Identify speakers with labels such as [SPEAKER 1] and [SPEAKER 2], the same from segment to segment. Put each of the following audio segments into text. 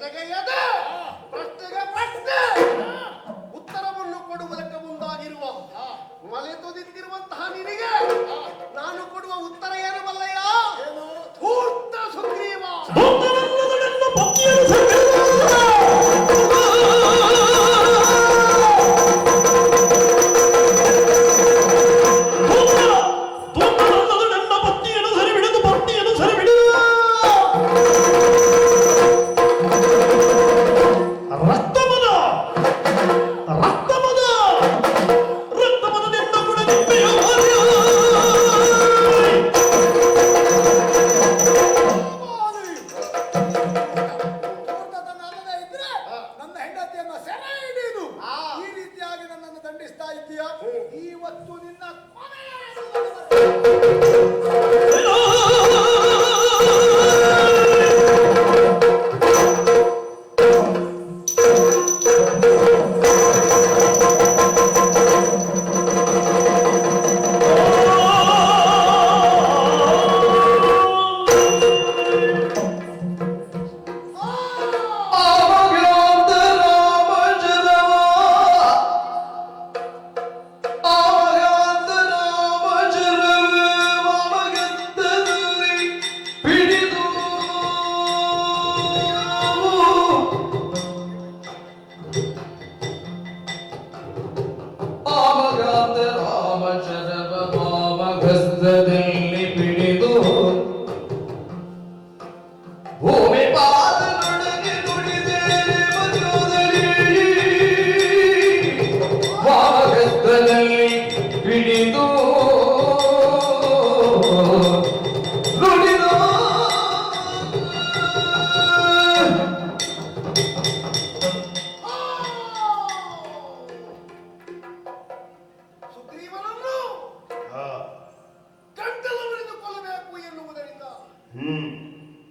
[SPEAKER 1] ಎದೆಗೆ ಎದೆ, ಪ್ರಶ್ನೆಗೆ ಪ್ರಶ್ನೆ ಉತ್ತರವನ್ನು ಕೊಡುವುದಕ್ಕೆ ಮುಂದಾಗಿರುವ ಮಲೆತು ನಿಂತಿರುವಂತಹ ನಿನಗೆ ನಾನು ಕೊಡುವ ಉತ್ತರ ಏನು ಬಲ್ಲಯ್ಯ? ಧೂರ್ತ ಸುಗ್ರೀವ.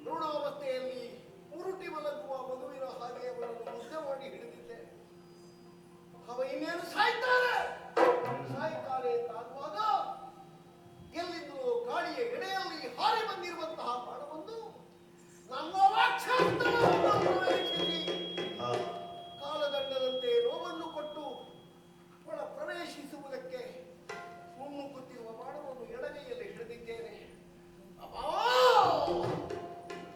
[SPEAKER 1] ಋಣಾವಸ್ಥೆಯಲ್ಲಿ ಉರುಟಿ ಮಲಗುವ ಮಗುವಿನ ಹಾಗೆ ಅವರನ್ನು ಮುದ್ದೆ ಮಾಡಿ ಹಿಡಿದಿದ್ದೆ. ಅವ ಇನ್ನೇನು ಸಾಯ್ತಾರೆ ಅಂತಾಗುವಾಗ ಎಲ್ಲಿಂದಲೂ ಗಾಳಿಯ ಎಡೆಯಲ್ಲಿ ಹಾರಿ ಬಂದಿರುವಂತಹ ಬಾಣವೊಂದು ನಮ್ಮ ಕಾಲದಂಡದಂತೆ ನೋವನ್ನು ಕೊಟ್ಟು ಒಳ ಪ್ರವೇಶಿಸುವುದಕ್ಕೆ ಮುನ್ನುಗ್ಗುತ್ತಿರುವ ಬಾಣವನ್ನು ಎಡಗೈಯಲ್ಲಿ ಹಿಡಿದಿದ್ದೇನೆ.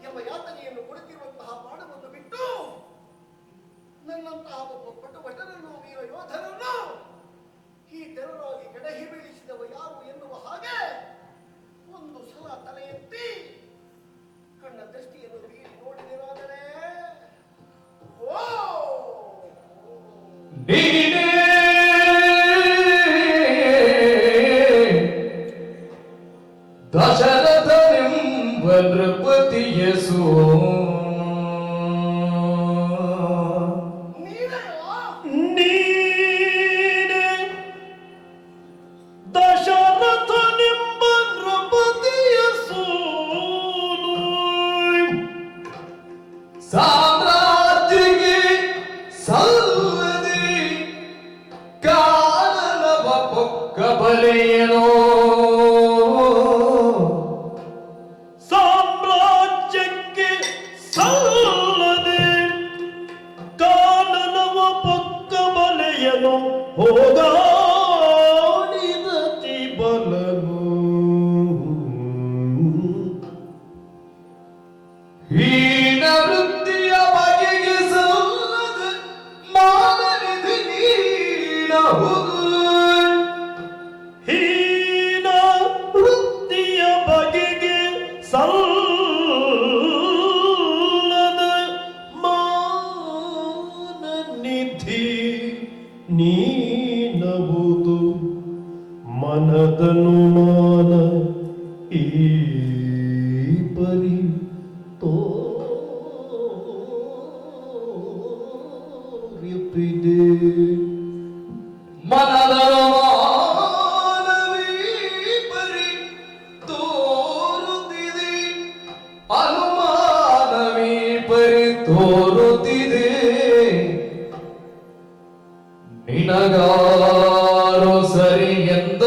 [SPEAKER 1] ಎಂಬ ಯಾತನೆಯನ್ನು ಕೊಡುತ್ತಿರುವಂತಹ ಬಾಣವನ್ನು ಬಿಟ್ಟು ನನ್ನಂತಹ ಒಬ್ಬ ಪಟು ಭಟರನ್ನು ವೀರ ಯೋಧರನ್ನು ಈ ತೆರನಾಗಿ ಕೆಡಹಿ ಬೀಳಿಸಿದವ ಯಾರು ಎನ್ನುವ ಹಾಗೆ ಒಂದು ಸಲ ತಲೆ ಎತ್ತಿ ಕಣ್ಣ ದೃಷ್ಟಿಯನ್ನು ಬೀರಿ ನೋಡಿದೆನಾದರೆ
[SPEAKER 2] ದಶರಥನೆಂಬ ನೃಪತಿಯಸು ಸಾಮ್ರಾಜ್ಯಕ್ಕೆ ಸಲ್ಲದೆ ಕಾಣಲವ ಪೊಕ್ಕ ಬಲೆಯನೋ ಸಾಮ್ರಾಜ್ಯಕ್ಕೆ ಸಲ್ಲದೆ ಕಾಣಲವ ಪೊಕ್ಕ ಬಲೆಯನೋ ಹೋಗಾಡಿದತಿ ಬಲನು ಹೀನ ವೃತ್ತಿಯ ಬಗೆಗೆ ಸಲ್ಲದ ಮಾನನಿಧಿ ನೀಡಹುದು ಹೀನ ವೃತ್ತಿಯ ಬಗೆಗೆ ಸಲ್ಲದ ಮಾನನಿಧಿ ನೀನಬಹುದು ಮನದನುಮಾನ ಈ ಪರಿ ತೋರಿಪಿದೆ ಮನದನುಮಾನವೀ ಪರಿ ತೋರುತ್ತಿದೆ ಅನುಮಾನವೀ ಪರಿ ತೋರುತ್ತಿದೆ ನಿನಗಾರೋ ಸರಿ ಎಂದ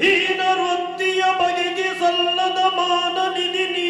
[SPEAKER 2] ಹೀನ ವೃತ್ತಿಯ ಬಗೆಗೆ ಸಲ್ಲದ ಮಾನನಿಧಿ ನೀ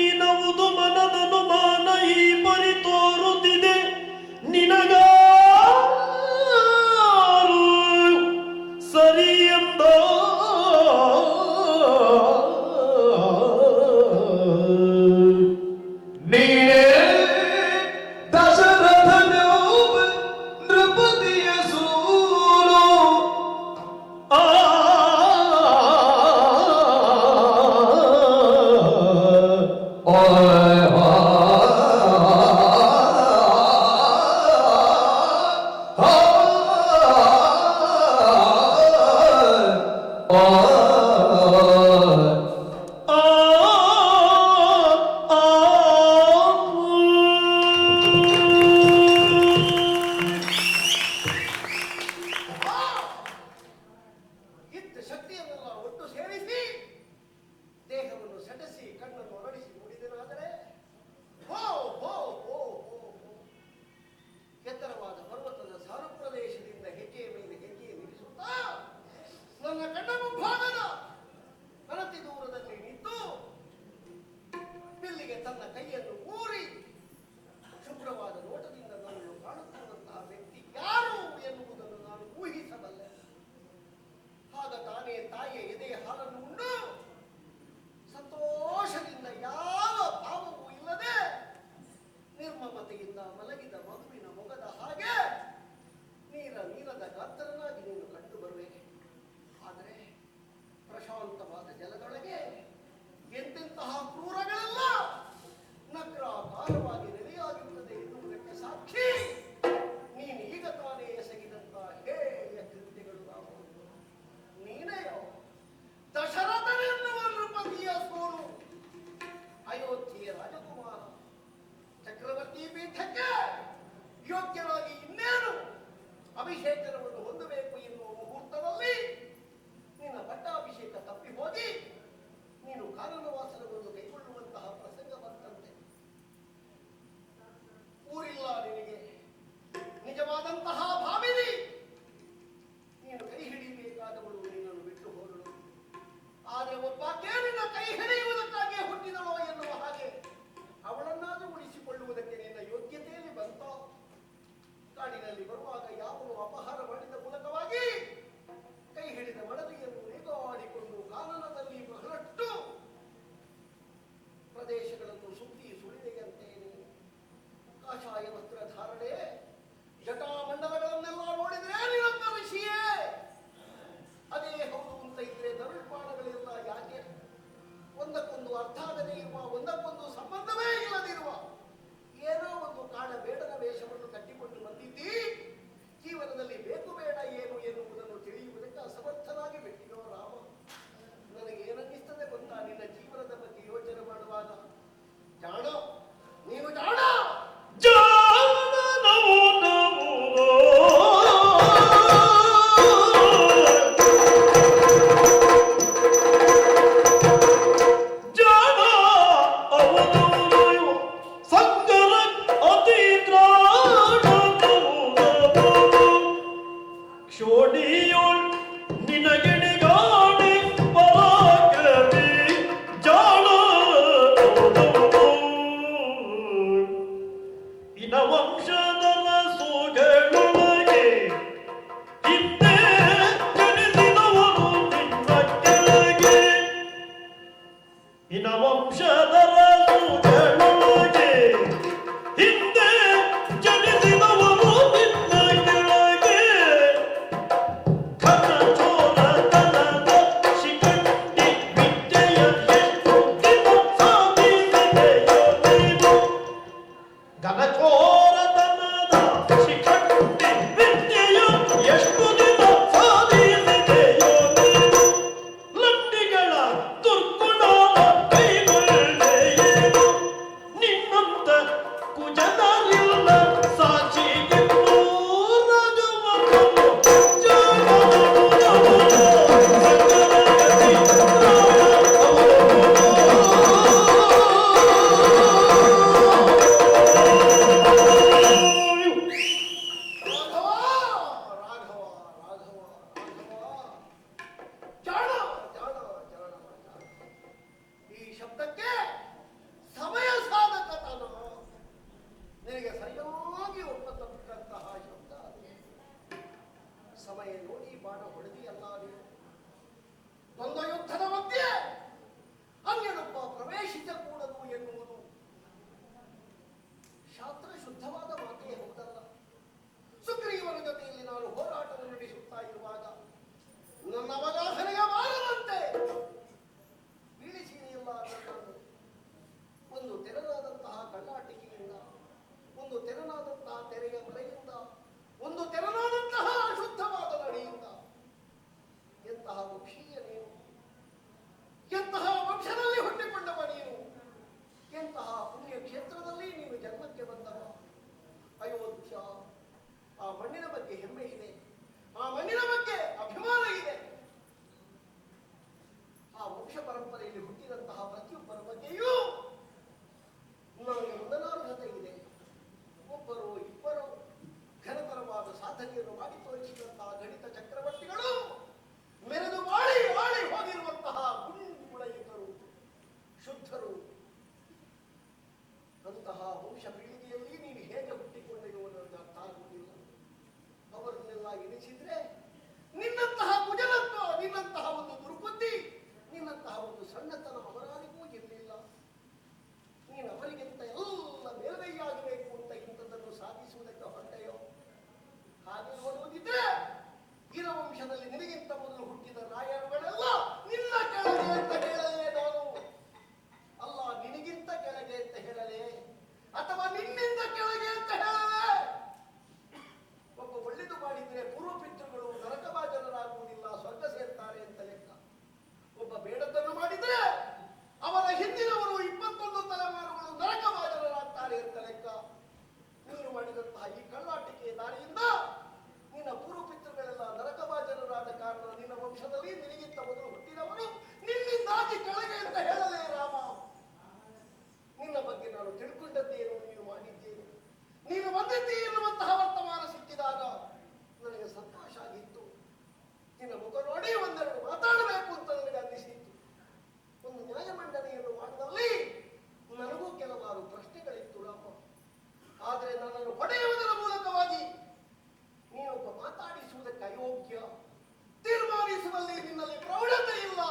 [SPEAKER 1] ಇದ್ದ ಶಕ್ತಿಯನ್ನೆಲ್ಲ ಒಟ್ಟು ಸೇರಿಸಿ ದೇಹವನ್ನು ಸೆಟಸಿ ಕಣ್ಣನ್ನು ಹೊರಡಿಸಿ ನೋಡಿದನಾದರೆ ಹೋ ಹೋ ಹೋ ಹೋ ಹೋ. ಎತ್ತರವಾದ ಪರ್ವತದ ಸಾರು ಪ್ರದೇಶದಿಂದ ಹೆಜ್ಜೆಯ ಮೇಲೆ ಹೆಜ್ಜೆ ನಿಲ್ಲಿಸುತ್ತಾ ನನ್ನ ಕಣ್ಣ ಮುಂಭಾಗದ ಅನತಿ ದೂರದಲ್ಲಿ ನಿಂತು ಬಿಲ್ಲಿಗೆ ತನ್ನ ಕೈಯನ್ನು ಊರಿ ಶುಭ್ರವಾದ ನೋಟದಿಂದ ನನ್ನನ್ನು ಕಾಣುತ್ತಿರುವಂತಹ ವ್ಯಕ್ತಿ ಯಾರು ಎನ್ನುವುದನ್ನು ನಾನು ಊಹಿಸಬಲ್ಲೆ. ಆಗ ತಾನೇ ತಾಯಿಯ ಎದೆಯ ಹಾಲನ್ನು ಉಂಡು ಸಂತೋಷದಿಂದ ಯಾವ ಭಾವವೂ ಇಲ್ಲದೆ ನಿರ್ಮಮತೆಯಿಂದ ಮಲಗಿದ ಮಗುವಿನ ಮೊಗದ ಹಾಗೆ ನೀರದ ಗಾತ್ರನಾಗಿ ನೀನು ಕಂಡು ಬರುವೆ. ಆದರೆ ಪ್ರಶಾಂತವಾದ ಜಲದೊಳಗೆ ಎಂತೆಂತಹ ಕ್ರೂರಗಳೆಲ್ಲ ನಗ್ರಾಕಾರವಾಗಿ ನೆಲೆಯಾಗಿರುತ್ತದೆ ಎನ್ನುವುದಕ್ಕೆ ಸಾಕ್ಷಿ ನೀನು ಈಗ ತಾನೇ ಎಸಗಿದಂತಹ ಹೇಯ ಕೃತ್ಯಗಳು ನಾವು. ನೀನೆಯೋ ದಶರಥನೆನ್ನುವ ನೃಪತಿಯ ಸೋಲು, ಅಯೋಧ್ಯೆಯ ರಾಜಕುಮಾರ, ಚಕ್ರವರ್ತಿ ಪೀಠಕ್ಕೆ ಯೋಗ್ಯರಾಗಿ ಇನ್ನೇನು ಅಭಿಷೇಕವನ್ನು ಹೊಂದಬೇಕು ಎನ್ನುವ ಮುಹೂರ್ತದಲ್ಲಿ ನಿನ್ನ ಪಟ್ಟಾಭಿಷೇಕ ತಪ್ಪಿ ಹೋಗಿ ನೀನು ಕಾನನವಾಸನವನ್ನು ಕೈಗೊಳ್ಳುವಂತಹ ಪ್ರಸಂಗ ಬಂತಂತೆ. ಊರಿಲ್ಲ ನಿನಗೆ, ನಿಜವಾದಂತಹ ಭಾವಿನಿ ನೀನು ಕೈ ಹಿಡಿಯಬೇಕಾದವಳು ನಿನ್ನನ್ನು ಬಿಟ್ಟು ಹೋದಳು. ಆದರೆ ಒಬ್ಬಾಕೆ ನಿನ್ನ ಕೈ ಹಿಡಿಯುವುದಕ್ಕಾಗಿ ಹುಟ್ಟಿದಳೋ ಎನ್ನುವ ಹಾಗೆ ಅವಳನ್ನಾದರೂ ಉಳಿಸಿಕೊಳ್ಳುವುದಕ್ಕೆ ನಿನ್ನ ಯೋಗ್ಯತೆಯಲ್ಲಿ ಬಂತೋ? ಕಾಡಿನಲ್ಲಿ ಬರುವಾಗ ಯಾವನು ಅಪಹಾರ ಮಾಡಿದ ಮೂಲಕವಾಗಿ ಕೈ ಹಿಡಿದ ಮಡದಿಯನ್ನು ನೇಗಾಡಿಕೊಂಡು ಕಾನನದಲ್ಲಿ ಬಹಳಷ್ಟು ಪ್ರದೇಶಗಳನ್ನು ಸುತ್ತಿ ಸುಳಿದೆಯಂತೆ ನೀನು. ಕಾಷಾಯ ವಸ್ತ್ರ ಧಾರಣೆ, ಜಟಾಮಂಡಲಗಳನ್ನೆಲ್ಲ ನೋಡಿದ್ರೆ ನಿನ್ನೊಬ್ಬ ಋಷಿಯೇ. ಅದೇ ಹೌದು ಅಂತ ಇದ್ರೆ ಧನುರ್ಬಾಣಗಳೆಲ್ಲ ಯಾಕೆ? ಒಂದಕ್ಕೊಂದು ಅರ್ಥ ಆಗದೇ ಇರುವ, ಒಂದಕ್ಕೊಂದು ಸಂಬಂಧವೇ ಇಲ್ಲದಿರುವ ಏನೋ ಒಂದು ಕಾಡ ಬೇಡದ ವೇಷವನ್ನು ಕಟ್ಟಿಕೊಂಡು ಬಂದಿದ್ದಿ. ಜೀವನದಲ್ಲಿ ಬೇಕು ಬೇಡ ಏನು ಎನ್ನುವುದನ್ನು ತಿಳಿಯುವುದಕ್ಕೆ ಅಸಮರ್ಥನಾಗಿ ಬಿಟ್ಟಿರೋ ರಾಮ. ನನಗೆ ಏನನ್ನಿಸ್ತದೆ ಗೊತ್ತಾ ನಿನ್ನ ಜೀವನದ ಬಗ್ಗೆ ಯೋಚನೆ ಮಾಡುವಾಗ? ಜಾಣೋ, ನೀವು ಜಾಣೋ.
[SPEAKER 3] ಕೈಗೊಳ್ಳ
[SPEAKER 1] ಹುಟ್ಟಿದಂತಹ ಪ್ರತಿಯೊಬ್ಬರ ಬಗ್ಗೆಯೂ ನನಗೆ ಒಂದನಾರ್ಹತೆ ಇದೆ. ಒಬ್ಬರು ಇಬ್ಬರು ಘನತರವಾದ ಸಾಧನೆಯನ್ನು ಮಾಡಿ ತೋರಿಸಿದಂತಹ ಗಣಿತ ಚಕ್ರವರ್ತಿಗಳು ಮೆರೆದು ಬಾಳಿ ಬಾಳಿ ಹೋಗಿರುವಂತಹ ಗುಣಯುತರು, ಶುದ್ಧರು. ಅಂತಹ ವಂಶ ಪೀಳಿಗೆಯಲ್ಲಿ ನೀವು ಹೇಗೆ ಹುಟ್ಟಿಕೊಂಡಿರುವುದು ಅರ್ಥ ಆಗುವುದಿಲ್ಲ. ಅವರನ್ನೆಲ್ಲ ಎಣಿಸಿದ್ರೆ ನಿನ್ನಂತಹ ಕುಜಲತ್ವ, ನಿನ್ನಂತಹ ಒಂದು ದುರ್ಬುದ್ಧಿ, ನಿನ್ನಂತಹ ಒಂದು ಸಣ್ಣತನ ಅವರಾರಿಗೂ ಇರಲಿಲ್ಲ. ನೀನು ಅವರಿಗಿಂತ ಎಲ್ಲ ಮೇಲ್ಗೈಯಾಗಬೇಕು ಅಂತ ಇಂಥದ್ದನ್ನು ಸಾಧಿಸುವುದಕ್ಕೆ ಹೊರಟೆಯೋ? ಹಾಗೆ ನೋಡುವುದಿದ್ರೆ ವೀರವಂಶದಲ್ಲಿ ನಿನಗಿಂತ ಮೊದಲು ಹುಟ್ಟಿದ ರಾಯರುಗಳೆಲ್ಲ ನಿನ್ನ ಕೆಳಗೆ ಅಂತ ಹೇಳಲೇ ನಾನು? ಅಲ್ಲ, ನಿನಗಿಂತ ಕೆಳಗೆ ಅಂತ ಹೇಳಲೇ ಅಥವಾ ನಿನ್ನಿಂದ ಕೆಳಗೆ ಅಂತ ಹೇಳಲೇ? ಒಬ್ಬ ಒಳ್ಳೆದು ಮಾಡಿದ್ರೆ ಪೂರ್ವ ಪಿತೃಗಳು ನರಕಭಾಜನರಾಗುವುದಿಲ್ಲ, ಸ್ವರ್ಗ ಸೇರ್ತಾರೆ ಅಂತ ಲೆಕ್ಕ. ಒಬ್ಬ ಬೇಡದ್ದನ್ನು ಮಾಡಿದ್ರೆ ಅವರ ಹಿಂದಿನವರು 21 ತಲೆಮಾರುಗಳು ನರಕಭಾಜನರಾಗ್ತಾರೆ ಅಂತ ಲೆಕ್ಕ. ನೀನು ಮಾಡಿದಂತಹ ಈ ಕಳ್ಳಾಟಿಕೆ ದಾರಿಯಿಂದ ನಿನ್ನ ಪೂರ್ವ ಪಿತೃಗಳೆಲ್ಲ ನರಕಭಾಜನರಾದ ಕಾರಣ ನಿನ್ನ ವಂಶದಲ್ಲಿ ನಿನಗಿಂತ ಮೊದಲು ಹುಟ್ಟಿದವರು ನಿನ್ನಿಂದಾಗಿ ಕೆಳಗೆ ಅಂತ ಹೇಳಲೇ ರಾಮ? ನಿನ್ನ ಬಗ್ಗೆ ನಾನು ತಿಳ್ಕೊಂಡದ್ದೇನು, ನೀನು ಮಾಡಿದ್ದೇನು, ನೀನು ಬಂದಿದ್ದಿ ಎನ್ನುವಂತಹ ವರ್ತಮಾನ ಸಿಕ್ಕಿದಾಗ ನನಗೆ ಸಂತೋಷ ಆಗಿತ್ತು. ನಿನ್ನ ಮುಖ ನೋಡಿ ಒಂದೆರಡು ಮಾತಾಡಬೇಕು ಅಂತ ನನಗೆ ಅನ್ನಿಸಿತ್ತು. ಒಂದು ನ್ಯಾಯಮಂಡನೆಯನ್ನು ಮಾಡುವಲ್ಲಿ ನನಗೂ ಕೆಲವಾರು ಪ್ರಶ್ನೆಗಳಿತ್ತು ರಾಮ. ಆದರೆ ನನ್ನನ್ನು ಹೊಡೆಯುವುದರ ಮೂಲಕವಾಗಿ ನೀನೊಬ್ಬ ಮಾತಾಡಿಸುವುದಕ್ಕೆ ಅಯೋಗ್ಯ, ತೀರ್ಮಾನಿಸುವಲ್ಲಿ ನಿನ್ನಲ್ಲಿ ಪ್ರೌಢತೆ ಇಲ್ಲ,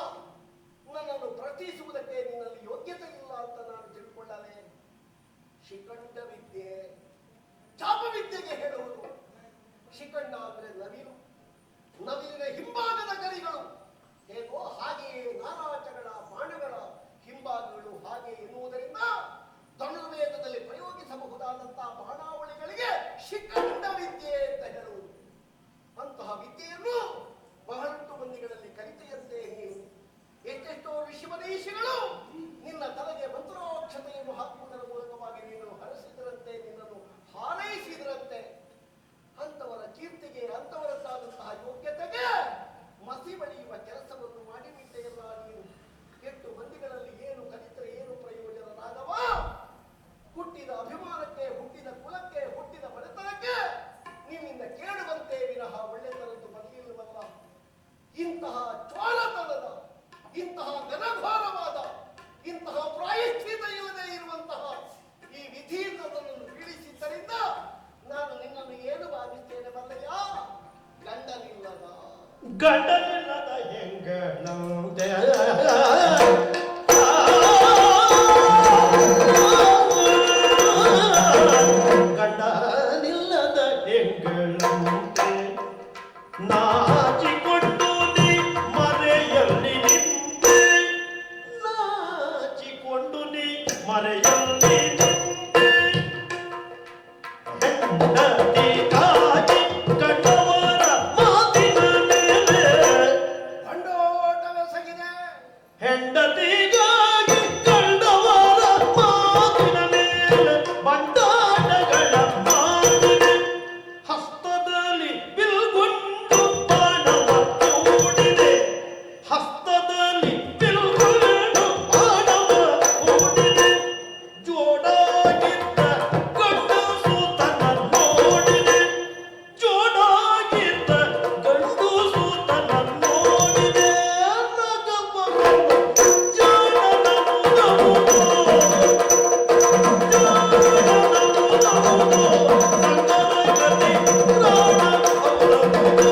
[SPEAKER 1] ನನ್ನನ್ನು ಪ್ರಶ್ನಿಸುವುದಕ್ಕೆ ನಿನ್ನಲ್ಲಿ ಯೋಗ್ಯತೆ ಇಲ್ಲ ಅಂತ ನಾನು ತಿಳ್ಕೊಳ್ಳಲೇ? ಶಿಖಂಡ ವಿದ್ಯೆ, ಚಾಪ ವಿದ್ಯೆಗೆ ಹೇಳುವುದು. ಶಿಖಂಡ ಅಂದ್ರೆ ನವಿಲು, ನವಿಲಿನ ಹಿಂಭಾಗದ ಗರಿಗಳು ಹೇಗೋ ಹಾಗೆಯೇ ನಾನಾಚಗಳ ಬಾಣಗಳ ಹಿಂಭಾಗಗಳು ಹಾಗೆ ಎನ್ನುವುದರಿಂದ ಧನುರ್ವೇದದಲ್ಲಿ ಪ್ರಯೋಗಿಸಬಹುದಾದಂತಹ ಬಾಣಾವಳಿಗಳಿಗೆ ಶಿಖಂಡ ವಿದ್ಯೆ ಅಂತ ಹೇಳುವುದು. ಅಂತಹ ವಿದ್ಯೆಯನ್ನು ಬಹಳಷ್ಟು ಮಂದಿಗಳಲ್ಲಿ ಕಲಿತೆಯಂತೆ ನೀನು ಎಷ್ಟೆಷ್ಟೋ ಋಷಿಮನೀಷಿಗಳು ನಿನ್ನ ತಲೆಗೆ ಮಂತ್ರೋಕ್ಷತೆಯನ್ನು ಹಾಕುವುದರ ಮೂಲಕವಾಗಿ ನೀನು ಹರಸಿದರಂತೆ, ನಿನ್ನನ್ನು ಹಾರೈಸಿದರಂತೆ. ಅಂತವರ ಕೀರ್ತಿಗೆ, ಅಂತವರದ್ದಾದಂತಹ ಯೋಗ್ಯತೆಗೆ ಮಸಿ ಬಳಿಯುವ ಕೆಲಸವನ್ನು ಮಾಡಿಬಿಟ್ಟೆಯಲ್ಲ ನೀನು. ಎಷ್ಟು ಮಂದಿಗಳಲ್ಲಿ ಏನು ಕಲಿತರೆ ಏನು ಪ್ರಯೋಜನ ರಾಘವ? ಹುಟ್ಟಿದ ಅಭಿಮಾನಕ್ಕೆ, ಹುಟ್ಟಿದ ಕುಲಕ್ಕೆ, ಹುಟ್ಟಿದ ಬಡತನಕ್ಕೆ ನಿನ್ನಿಂದ ಕೇಳುವಂತೆ ವಿನಃ ಒಳ್ಳೆತನದ್ದು ಬರಲಿಲ್ಲವಲ್ಲ. ಇಂತಹ ಜ್ವಾಲತನದ, ಇಂತಹ ಘನಘೋರವಾದ, ಇಂತಹ ಪ್ರಾಯಶ್ಚಿತ ಇಲ್ಲದೆ ಇರುವಂತಹ ಈ ವಿಧಿಯಿಂದ ನನ್ನನ್ನು ಪೀಡಿಸಿದ್ದರಿಂದ ನಾನು ನಿನ್ನನ್ನು ಏನು ಭಾವಿಸ್ತೇನೆ ಬಲ್ಲಯ್ಯ? ಗಂಡನಿಲ್ಲದ
[SPEAKER 3] ಹೆಂಗನಂತೆ ಗಂಡನಿಲ್ಲದ ಹೆಂಗಳಂತೆ ನಾಚಿಕೊಂಡು ನೀ ಮರೆಯಲ್ಲಿ ನಿಂತೆ, ನಾಚಿಕೊಂಡು ನೀ ಮರೆಯಲ್ಲಿ ನಿಂತೆ, ಹೆಂಡತಿ ಕಾಜಿ ಕಂಡವರ ಮಾತಿನ ಮೇಲೆ
[SPEAKER 1] ಭಂಡೋಟವೆಸಗಿದೆ.
[SPEAKER 3] ಹೆಂಡತಿಗಾಗಿ ಕಂಡವರ ಮಾತಿನ ಮೇಲೆ ಬಂಡಾಟಗಳ ಮಾಡಿದೆ, ಹಸ್ತದಲ್ಲಿ ಬಿಲ್ಗುಂಡು ಬಾಣವ ಹೂಡಿದೆ, ಹಸ್ತದಲ್ಲಿ ಬಿಲ್ಗುಂಡು ಬಾಣವ ಹೂಡಿದೆ, ಜೋಡಾಗಿದ್ದ ಗಂಡಸು ತನ್ನ ನೋಡಿದೆ, ಜೋಡಾಗಿದ್ದ ಗಂಡಸು ತನ್ನ ನೋಡಿದೆ, ನಗಮಗನು ಜಾಣನಮುದಮುದು, ಜಾಣನಮುದಮುದು, ಸಂಗನಗತಿ ಪ್ರಾಣಮೌಲಮುದು.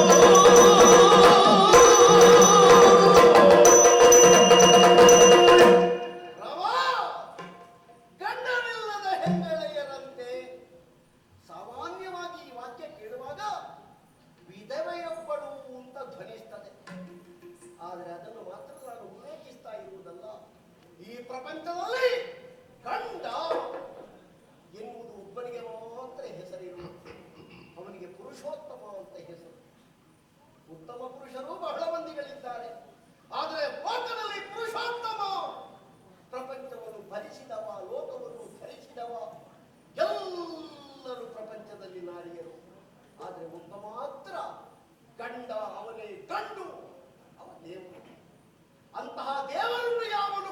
[SPEAKER 1] ರವ ಗಂಡನಿಲ್ಲದ ಹೆಂಗಳೆಯರಂತೆ. ಸಾಮಾನ್ಯವಾಗಿ ಈ ವಾಕ್ಯ ಕೇಳುವಾಗ ವಿಧವೆಯೊಬ್ಬಳು ಅಂತ ಧ್ವನಿಸ್ತದೆ. ಆದರೆ ಅದನ್ನು ಮಾತ್ರ ನಾನು ಉಲ್ಲೇಖಿಸ್ತಾ ಇರುವುದಲ್ಲ. ಈ ಪ್ರಪಂಚದಲ್ಲಿ ಗಂಡ ಎನ್ನುವುದು ಒಬ್ಬನಿಗೆ ಮಾತ್ರ ಹೆಸರಿರುವುದು. ಅವನಿಗೆ ಪುರುಷೋತ್ತಮ ಅಂತ ಹೆಸರು. ಉತ್ತಮ ಪುರುಷರು ಬಹಳ ಮಂದಿಗಳಿದ್ದಾರೆ, ಆದರೆ ಲೋಕದಲ್ಲಿ ಪುರುಷೋತ್ತಮ, ಪ್ರಪಂಚವನ್ನು ಭರಿಸಿದವ, ಲೋಕವನ್ನು ಧರಿಸಿದವ, ಎಲ್ಲರೂ ಪ್ರಪಂಚದಲ್ಲಿ ನಾರಿಯರು. ಆದರೆ ಒಬ್ಬ ಮಾತ್ರ ಗಂಡ, ಅವನೇ ಗಂಡು, ಅವ ದೇವರು. ಅಂತಹ ದೇವರನ್ನು ಯಾವನು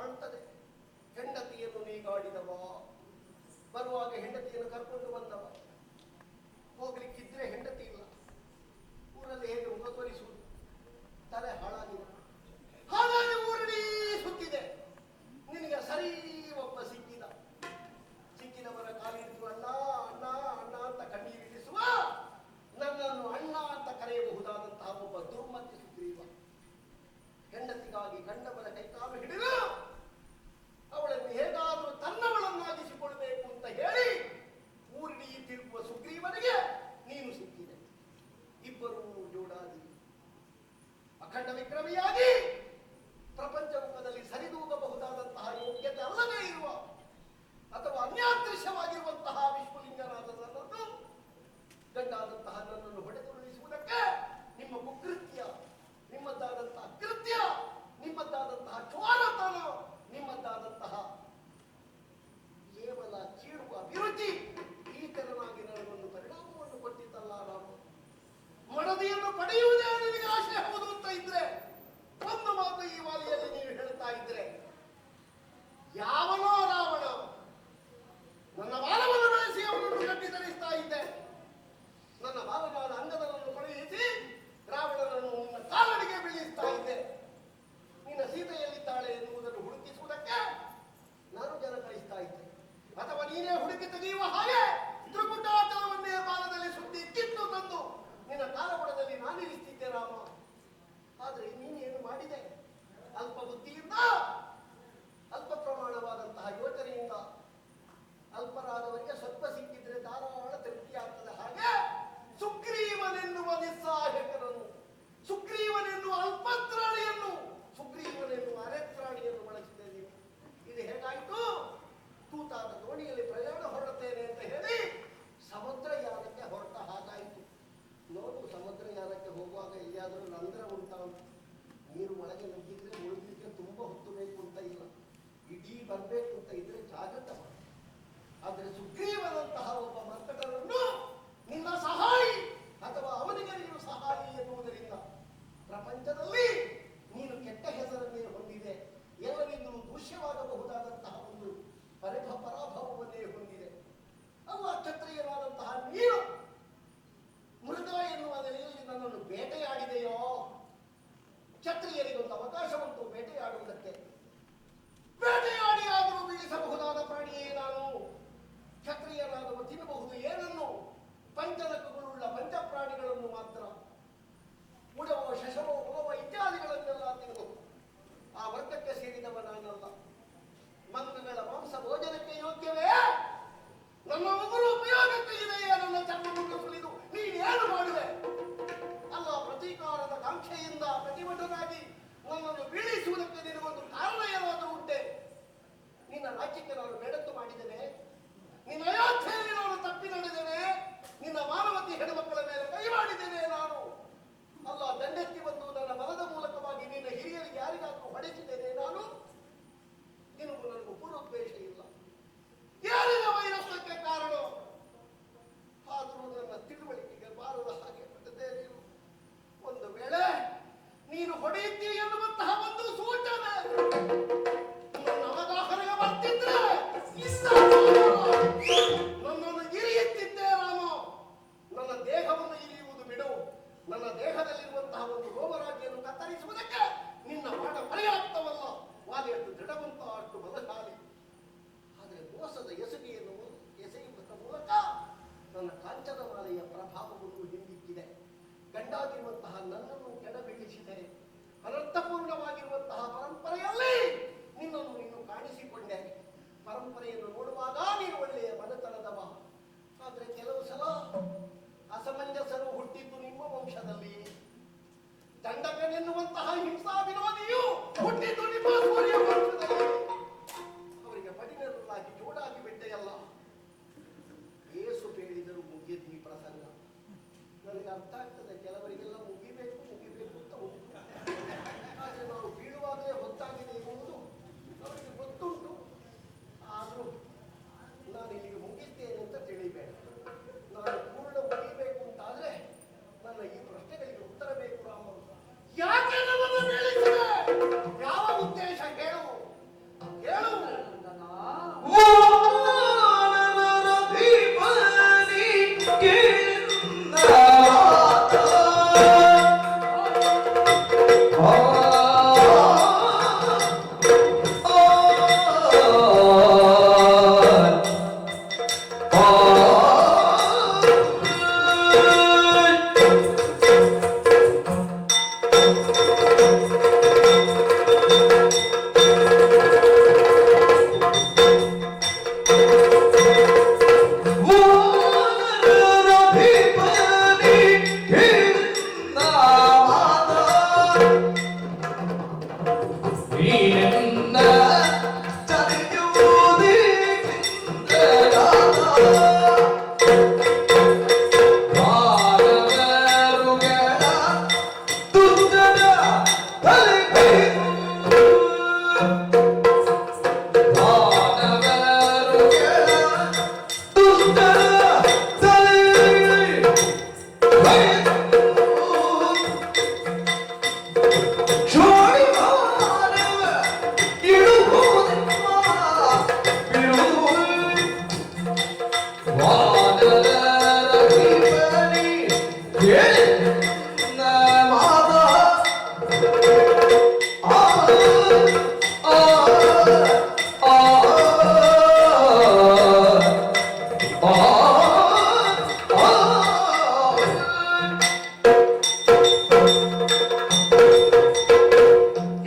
[SPEAKER 1] ಕಾಣ್ತದೆ. ಹೆಂಡತಿಯನ್ನು ನೀಗಾಡಿದವ, ಬರುವಾಗ ಹೆಂಡತಿಯನ್ನು ಕರ್ಕೊಂಡು ಬಂದವ, ಹೋಗ್ಲಿಕ್ಕಿದ್ರೆ ಹೆಂಡತಿ ಇಲ್ಲ, ಊರಲ್ಲಿ ಹೇಗೆ ಮುಖ ತೋರಿಸುವುದು? ತಲೆ ಹಾಳಾಗಿದೆ. ಹಾಗಾಗಿ ಊರಡಿ ಸುತ್ತಿದೆ. ನಿನಗೆ ಸರಿ ಒಬ್ಬ ಸಿಕ್ಕಿದವರ ಕಾಲಿರಿಸುವ ಅಣ್ಣ ಅಣ್ಣ ಅಣ್ಣ ಅಂತ ಕಣ್ಣೀರಿಳಿಸುವ, ನನ್ನನ್ನು ಅಣ್ಣ ಅಂತ ಕರೆಯಬಹುದಾದಂತಹ ಒಬ್ಬ ದುರ್ಮತಿ ಸುಗ್ರೀವ. ಹೆಂಡತಿಗಾಗಿ ಗಂಡವರ ಕೈಕಾಲು ಹಿಡಿದು ಅವಳನ್ನು ಹೇಗಾದರೂ ತನ್ನವಳನ್ನಾಗಿಸಿಕೊಳ್ಬೇಕು ಅಂತ ಹೇಳಿ ಊರಿಡೀ ತಿರುಗುವ ಸುಗ್ರೀವನಿಗೆ ನೀನು ಸಿಕ್ಕಿದೆ. ಇಬ್ಬರೂ ಜೋಡಾದಿ ಅಖಂಡ ವಿಕ್ರಮಿಯಾಗಿ ಪ್ರಪಂಚ ಮುಖದಲ್ಲಿ ಸರಿದೂಗಬಹುದಾದಂತಹ ಯೋಗ್ಯತೆ ಅಲ್ಲದೇ ಇರುವ ಅಥವಾ ಅನ್ಯಾದೃಶ್ಯವಾಗಿರುವಂತಹ ವಿಶ್ವಲಿಂಗನಾದ ನನ್ನನ್ನು, ಗಂಡಾದಂತಹ ನನ್ನನ್ನು ಹೊಡೆದುರುಳಿಸುವುದಕ್ಕೆ ನಿಮ್ಮ ಕುಕೃತ್ಯ, ನಿಮ್ಮದ್ದಾದಂತಹ ಕೃತ್ಯ, ನಿಮ್ಮದ್ದಾದಂತಹ ಚೋರತನ, ನಿಮ್ಮದ್ದಾದಂತಹ ಕೇವಲ ಕೀಳುವ ಅಭಿರುಚಿ ಈ ತೆರನಾಗಿ ನನಗೊಂದು ಪರಿಣಾಮವನ್ನು ಕೊಟ್ಟಿದ್ದಲ್ಲ ರಾಮ. ಮಡದಿಯನ್ನು ಪಡೆಯುವುದೇ ನಿನಗೆ ಆಶೆ ಹೌದು ಅಂತ ಇದ್ರೆ ಒಂದು ಮಾತು ಈ ವಾಲಿಯಲ್ಲಿ ನೀವು ಹೇಳ್ತಾ ಇದ್ರೆ, ಯಾವನೋ ರಾವಣ ನನ್ನ ಬಾಲವನ್ನು ಬೆಳೆಸಿ ಅವನನ್ನು ಕಟ್ಟಿ ಧರಿಸ್ತಾ ಇದ್ದೆ, ನನ್ನ ಬಾಲಗಾಲ ಅಂಗದವನ್ನು ಕೊಳೆಯಿಸಿ ರಾವಣನನ್ನು ನಿನ್ನ ಕಾಲಡಿಗೆ ಬೀಳಿಸ್ತಾ ಇದ್ದೆ. ನಿನ್ನ ಸೀತೆಯಲ್ಲಿದ್ದಾಳೆ ಎನ್ನುವುದನ್ನು ಹುಡುಕಿಸುವುದಕ್ಕೆ ನಾನು ಜನ ಕಳಿಸ್ತಾ ಇದ್ದೆ, ಅಥವಾ ನೀನೇ ಹುಡುಕಿ ತೆಗೆಯುವ ಹಾಗೆ ತ್ರಿಕುಟಾಚಲವನ್ನೇ ಬಾಲದಲ್ಲಿ ಸುತ್ತಿ ಕಿತ್ತು ತಂದು ನಿನ್ನ ಕಾಲಬುಡದಲ್ಲಿ ನಾನಿರಿಸ್ತಿದ್ದೆ ರಾಮ. ಆದ್ರೆ ನೀನೇನು ಮಾಡಿದೆ? ಅಲ್ಪ ಬುದ್ಧಿಯಿಂದ, ಅಲ್ಪ ಪ್ರಮಾಣವಾದಂತಹ ಯೋಚನೆಯಿಂದ ಅಲ್ಪರಾದವರಿಗೆ ಸ್ವಲ್ಪ ಸಿಕ್ಕಿದ್ರೆ ಧಾರಾಳ ತೃಪ್ತಿ ಆಗ್ತದೆ. ಹಾಗೆ ಸುಗ್ರೀವನೆನ್ನುವ ನಿಸ್ಸಹಾಯಕನನ್ನು, ಸುಗ್ರೀವನೆನ್ನುವ ಅಲ್ಪತ್ರಾಣಿಯನ್ನು, ಸುಗ್ರೀವನೆನ್ನುವ ಅರೆತ್ರಾಣಿಯನ್ನು ಬಳಸಿದೆ ನೀವು. ಇದು ಹೇಗಾಯಿತು? ತೂತಾದ ದೋಣಿಯಲ್ಲಿ ಪ್ರಯಾಣ ಹೊರಡುತ್ತೇನೆ ಅಂತ ಹೇಳಿ ಸಮುದ್ರಯಾನಕ್ಕೆ ಹೊರಟ ಹಾಗಾಯಿತು. ನೋಡು, ಸಮುದ್ರಯಾನಕ್ಕೆ ಹೋಗುವಾಗ ಎಲ್ಲಿಯಾದರೂ ರಂಧ್ರ ಉಂಟಾ? ನೀರು ಒಳಗೆ ನುಗ್ಗಿದ್ರೆ ಮುಳುಗಲಿಕ್ಕೆ ತುಂಬ ಹೊತ್ತು ಬೇಕು ಅಂತ ಇಲ್ಲ, ಇಡೀ ಬರಬೇಕು ಅಂತ ಇದ್ರೆ ಜಾಗೃತ ಮಾಡಿ. ಆದರೆ ಸುಗ್ರೀವನಂತಹ ಒಬ್ಬ ಮರ್ಕಟರನ್ನು ನಿನ್ನ ಸಹಾಯಿ ಅಥವಾ ಅವನಿಗೆ ನೀನು ಸಹಾಯಿ ಎನ್ನುವುದರಿಂದ ಪ್ರಪಂಚದಲ್ಲಿ ನೀನು ಕೆಟ್ಟ ಹೆಸರನ್ನೇ ಹೊಂದಿದೆ, ಎಲ್ಲರಿಂದಲೂ ದೃಶ್ಯವಾಗಬಹುದಾದಂತಹ ಒಂದು ಪರಾಭವವನ್ನೇ ಹೊಂದಿದೆ. ಅವ ಕ್ಷತ್ರಿಯರಾದಂತಹ ನೀನು ಮೃಗ ಎನ್ನುವ ನೆಲೆಯಲ್ಲಿ ನನ್ನನ್ನು ಬೇಟೆಯಾಡಿದೆಯೋ? ಕ್ಷತ್ರಿಯರಿಗೊಂದು ಅವಕಾಶ ಉಂಟು ಬೇಟೆಯಾಡುವುದಕ್ಕೆ. ಬೇಟೆಯಾಡಿ ಆದರೂ ಬೀಳಿಸಬಹುದಾದ ಪ್ರಾಣಿಯೇ ನಾನು. ಕ್ಷತ್ರಿಯರಾದವ ತಿನ್ನಬಹುದು ಏನನ್ನು? ಪಂಚನಕಗಳುಳ್ಳ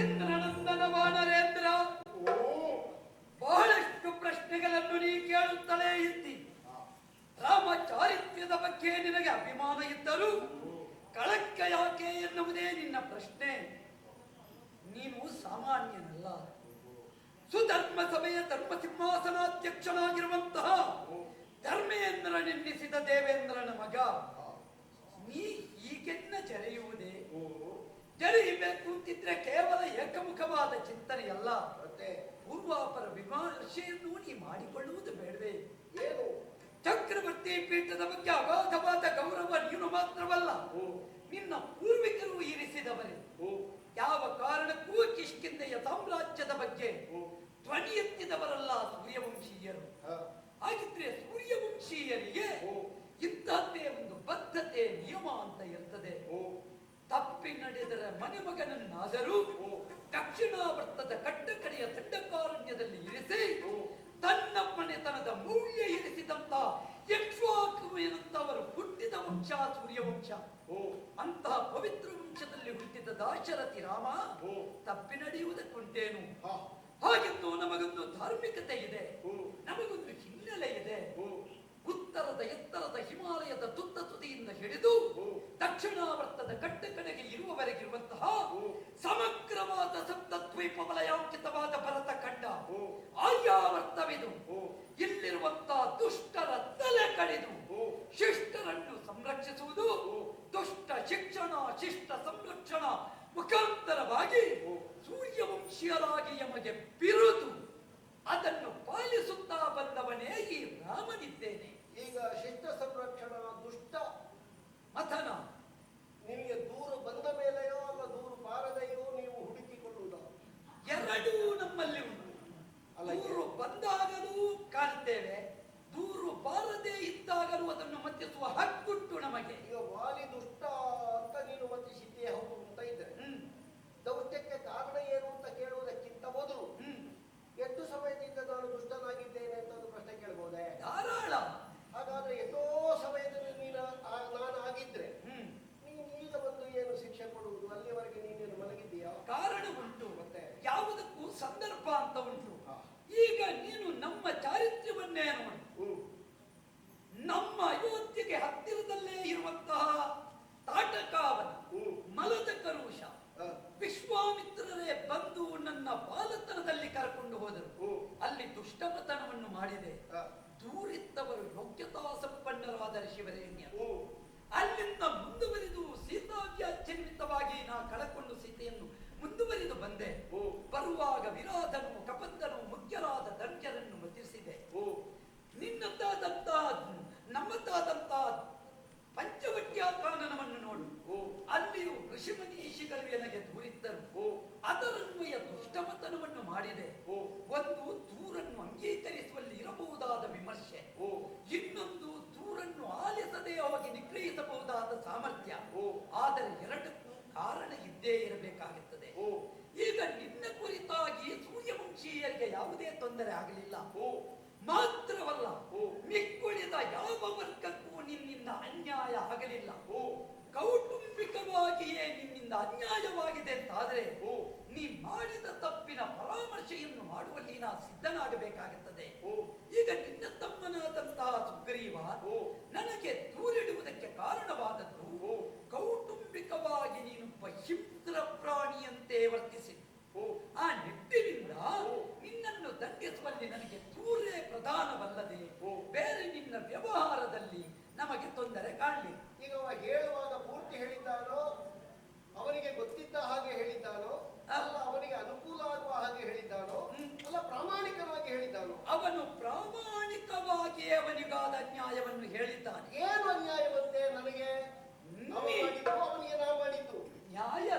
[SPEAKER 4] ಇಂದ್ರನಂದನ ವಾನರೇಂದ್ರ, ಬಹಳಷ್ಟು ಪ್ರಶ್ನೆಗಳನ್ನು ನೀ ಕೇಳುತ್ತಲೇ ಇದ್ದಿ. ರಾಮ ಚಾರಿತ್ರ್ಯದ ಬಗ್ಗೆ ನಿನಗೆ ಅಭಿಮಾನ ಇದ್ದರೂ ಕಳಂಕ ಯಾಕೆ ಎನ್ನುವುದೇ ನಿನ್ನ ಪ್ರಶ್ನೆ. ನೀನು ಸಾಮಾನ್ಯನಲ್ಲ. ಸುಧರ್ಮ ಸಭೆಯ ಧರ್ಮ ಸಿಂಹಾಸನಾಧ್ಯಕ್ಷನಾಗಿರುವಂತಹ ಧರ್ಮೇಂದ್ರನೆನ್ನಿಸಿದ ದೇವೇಂದ್ರನ ಮಗ. ನೀ ಹೀಗೆನ್ನ ಜರೆಯುವುದೇ? ಜರೆಯಬೇಕು ಅಂತಿದ್ರೆ ಕೇವಲ ಏಕಮುಖವಾದ ಚಿಂತನೆಯಲ್ಲ, ಪೂರ್ವಾಪರ ವಿಮರ್ಶೆಯನ್ನು ನೀ ಮಾಡಿಕೊಳ್ಳುವುದು ಬೇಡವೇ?
[SPEAKER 1] ಏನು?
[SPEAKER 4] ಚಕ್ರವರ್ತಿ ಪೀಠದ ಬಗ್ಗೆ ಅಗಾಧವಾದ ಗೌರವ ನೀನು ಮಾತ್ರವಲ್ಲ, ನಿನ್ನ ಪೂರ್ವಿಕರು ಇರಿಸಿದವರೇ. ಯಾವ ಕಾರಣಕ್ಕೂ ಕಿಷ್ಕಿಂಧೆಯ ಸಾಮ್ರಾಜ್ಯದ ಬಗ್ಗೆ ಧ್ವನಿ ಎತ್ತಿದವರಲ್ಲ ಸೂರ್ಯವಂಶೀಯರು. ಹಾಗಿದ್ರೆ ಸೂರ್ಯವಂಶೀಯರಿಗೆ ಇಂತಹದ್ದೇ ಒಂದು ಬದ್ಧತೆ ನಿಯಮ ಅಂತ ಇರ್ತದೆ. ತಪ್ಪಿ ನಡೆದರೆ ಮನೆ ಮಗನನ್ನಾದರೂ ದಕ್ಷಿಣಾವರ್ತದ ಕಟ್ಟಕಡೆಯ ದಂಡಕಾರಣ್ಯದಲ್ಲಿ ಇರಿಸಿ ತನ್ನ ಮನೆತನದ ಮೌಲ್ಯ ಇರಿಸಿದಂತ ಯಕ್ಷಾಕುವೇನಂತವರು ಹುಟ್ಟಿದ ವಂಶ ಸೂರ್ಯವಂಶ. ಅಂತಹ ಪವಿತ್ರ ವಂಶದಲ್ಲಿ ಹುಟ್ಟಿದ ದಾಶರಥಿ ರಾಮ ತಪ್ಪಿ ನಡೆಯುವುದಕ್ಕುಂಟೇನು? ಹಾಗೆಂದು ನಮಗೊಂದು ಧಾರ್ಮಿಕತೆ ಇದೆ, ನಮಗೊಂದು ಹಿನ್ನೆಲೆ ಇದೆ. ಉತ್ತರದ ಎತ್ತರದ ಹಿಮಾಲಯದ ತುತ್ತ ತುದಿಯಿಂದ ಹಿಡಿದು ದಕ್ಷಿಣಾವರ್ತದ ಕಟ್ಟ ಕಡೆಗೆ ಇರುವವರೆಗಿರುವಂತಹ ಸಮಗ್ರವಾದ ಸಪ್ತದ್ವೀಪ ವಲಯಾಂಕಿತವಾದ ಭರತ ಖಂಡ ಆರ್ಯಾವರ್ತವಿದು. ಇಲ್ಲಿರುವಂತಹ ದುಷ್ಟರ ತಲೆ ಕಡಿದು ಶಿಷ್ಟರನ್ನು ಸಂರಕ್ಷಿಸುವುದು ದುಷ್ಟ ಶಿಕ್ಷಣ ಶಿಷ್ಟ ಸಂರಕ್ಷಣ ಮುಖಾಂತರವಾಗಿ ಸೂರ್ಯವಂಶೀಯರಾಗಿ ಯಮಗೆ ಬಿರುದು. ಅದನ್ನು ಪಾಲಿಸುತ್ತಾ ಬಂದವನೇ ಈ ರಾಮನಿದ್ದೇನೆ.
[SPEAKER 1] ಈಗ ಶಿಷ್ಟ ಸಂರಕ್ಷಣಾ ದುಷ್ಟ
[SPEAKER 4] ಮಥನ
[SPEAKER 1] ನಿಮಗೆ ದೂರ ಬಂದ ಮೇಲೆಯೋ ಅಲ್ಲ ದೂರ ಬಾರದೆಯೋ ನೀವು ಹುಡುಕಿಕೊಳ್ಳುವುದ?
[SPEAKER 4] ಎರಡೂ ನಮ್ಮಲ್ಲಿ ಉಂಟು. ದೂರು ಬಂದಾಗಲೂ ಕಾಣ್ತೇವೆ, ದೂರು ಬಾರದೇ ಇದ್ದಾಗಲೂ ಅದನ್ನು ಮತ್ತಿಸುವ ಹಕ್ಕುಂಟು ನಮಗೆ.
[SPEAKER 1] ಈಗ ವಾಲಿ ದುಷ್ಟ ಅಂತ ನೀನು ಮತ್ತಿಸಿದ್ದೇ ಹೌದು ಅಂತ ಇದ್ರೆ ದೌತ್ಯಕ್ಕೆ ಕಾರಣ ಏನು ಅಂತ ಕೇಳುವುದಕ್ಕಿಂತ ಮೊದಲು ಎಷ್ಟು ಸಮಯದಿಂದ ನಾನು ದುಷ್ಟನಾಗಿದ್ದೇನೆ ಅಂತ ಒಂದು ಪ್ರಶ್ನೆ ಕೇಳಬಹುದೇ?
[SPEAKER 4] ಧಾರಾಳ.
[SPEAKER 1] ಹಾಗಾದ್ರೆ ಎಷ್ಟೋ ಸಮಯದಲ್ಲಿ ನಾನು ಆಗಿದ್ರೆ ನೀನು ಈಗ ಬಂದು ಏನು ಶಿಕ್ಷೆ ಕೊಡುವುದು? ಅಲ್ಲಿವರೆಗೆ ನೀನೇನು ಮಲಗಿದ್ದೀಯಾ?
[SPEAKER 4] ಕಾರಣ ಉಂಟು,
[SPEAKER 1] ಮತ್ತೆ
[SPEAKER 4] ಯಾವುದಕ್ಕೂ ಸಂದರ್ಭ ಅಂತ ಉಂಟು. ಈಗ ನೀನು ನಮ್ಮ ಚಾರಿತ್ರ್ಯವನ್ನೇ ನೋಡು. ನಮ್ಮ ಅಯೋಧ್ಯೆಗೆ ಹತ್ತಿರದಲ್ಲೇ ಇರುವಂತಹ ತಾಟಕಾವನ ಮಲದ ಕರುಷ ವಿಶ್ವಾಮಿತ್ರರೇ ಬಂದು ನನ್ನ ಬಾಲತನದಲ್ಲಿ ಕರ್ಕೊಂಡು ಹೋದರು. ಅಲ್ಲಿ ದುಷ್ಟಮತನವನ್ನು ಮಾಡಿದೆ. ದೂರಿದ್ದವರು ಯೋಗ್ಯತಾ ಸಂಪನ್ನರಾದ ಶಿವರೇಣ್ಯರು. ಅಲ್ಲಿಂದ ಮುಂದುವರಿದು ಸೀತಾವ್ಯಾಜ್ಯ ನಿಮಿತ್ತವಾಗಿ ನಾ ಕಳಕೊಂಡು ಸೀತೆಯನ್ನು ಮುಂದುವರಿದು ಬಂದೆ. ಬರುವಾಗ ವಿರಾಧನು ಕಪಂದನು ಮುಖ್ಯರಾದ ದಂಡ್ಯರನ್ನು ಮತಿಸಿದೆ. ನಿನ್ನದಾದಂತ ನಮ್ಮದಾದಂತ ಪಂಚವಟ್ಯಾಕಾನನವನ್ನು ನೋಡು. ಅಲ್ಲಿಯೂ ಋಷಿಮನೀಷಿಗಳು ನನಗೆ ದೂರಿದ್ದರು. ಅದರನ್ವಯ ದುಷ್ಟಮತನವನ್ನು ಮಾಡಿದೆ. ಒಂದು ದೂರನ್ನು ಅಂಗೀಕರಿಸುವಲ್ಲಿ ಇರಬಹುದಾದ ವಿಮರ್ಶೆ, ಇನ್ನೊಂದು ದೂರನ್ನು ಆಲಿಸದೆ ಹೋಗಿ ನಿಗ್ರಹಿಸಬಹುದಾದ ಸಾಮರ್ಥ್ಯ. ಆದರೆ ಎರಡಕ್ಕೂ ಕಾರಣ ಇದ್ದೇ ಇರಬೇಕಾಗುತ್ತದೆ. ಈಗ ನಿನ್ನ ಕುರಿತಾಗಿ ಸೂರ್ಯವಂಶೀಯರಿಗೆ ಯಾವುದೇ ತೊಂದರೆ ಆಗಲಿಲ್ಲ. ಮಾತ್ರವಲ್ಲ, ಮಿಕ್ಕುಳಿದ ಯಾವ ವರ್ಗಕ್ಕೂ ನಿನ್ನಿಂದ ಅನ್ಯಾಯ ಆಗಲಿಲ್ಲ. ಕೌಟುಂಬಿಕವಾಗಿಯೇ ನಿನ್ನಿಂದ ಅನ್ಯಾಯವಾಗಿದೆ ಅಂತಾದ್ರೆ ನೀ ಮಾಡಿದ ತಪ್ಪಿನ ಪರಾಮರ್ಶೆಯನ್ನು ಮಾಡುವಲ್ಲಿ ನಾ ಸಿದ್ಧನಾಗಬೇಕಾಗುತ್ತದೆ. ಈಗ ನಿನ್ನ ತಮ್ಮನಾದಂತಹ ಸುಗ್ರೀವ ನನಗೆ ದೂರಿಡುವುದಕ್ಕೆ ಕಾರಣವಾದದ್ದು ಕೌಟುಂಬಿಕವಾಗಿ ನೀನೊಬ್ಬ ಹಿಂಸ್ರ ಪ್ರಾಣಿಯಂತೆ ವರ್ತಿಸಿದ್ದು. ಆ ನಿಟ್ಟಿನಿಂದ ನಿನ್ನನ್ನು ದಂಡಿಸುವಲ್ಲಿ ನನಗೆ ದೂರೇ ಪ್ರಧಾನವಲ್ಲದೆ ಬೇರೆ ನಿನ್ನ ವ್ಯವಹಾರದಲ್ಲಿ ನಮಗೆ ತೊಂದರೆ ಕಾಣಲಿ.
[SPEAKER 1] ಈಗ ಅವ ಹೇಳುವಾಗ ಪೂರ್ತಿ ಹೇಳಿದ್ದಾನೋ, ಅವನಿಗೆ ಗೊತ್ತಿದ್ದ ಹಾಗೆ ಹೇಳಿದ್ದಾನೋ, ಅಲ್ಲ ಅವನಿಗೆ ಅನುಕೂಲ ಆಗುವ ಹಾಗೆ ಹೇಳಿದ್ದಾನೋ, ಅಲ್ಲ ಪ್ರಾಮಾಣಿಕವಾಗಿ ಹೇಳಿದ್ದಾನೋ?
[SPEAKER 4] ಅವನು ಪ್ರಾಮಾಣಿಕವಾಗಿ ಅವನಿಗಾದ ಅನ್ಯಾಯವನ್ನು ಹೇಳಿದ್ದಾನೆ.
[SPEAKER 1] ಏನು ಅನ್ಯಾಯವಂತೆ ನನಗೆ? ಅವನಿಗೆ ನಾ ಮಾಡಿದ್ದು
[SPEAKER 4] ನ್ಯಾಯ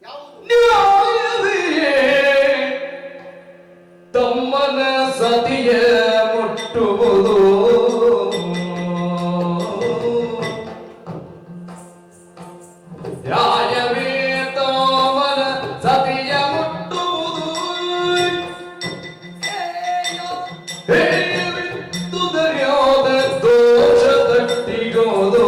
[SPEAKER 1] ಯಾವುದು?
[SPEAKER 2] ನ್ಯಾಯವೇ ತಮ್ಮನ ಸತಿಯ ಮುಟ್ಟುವುದು, ನ್ಯಾಯವೇ ತಮ್ಮನ ಸತಿಯ ಮುಟ್ಟುವುದು, ತುದರ್ಯಾದ ದೋಷ ತಟ್ಟಿಗೋದು,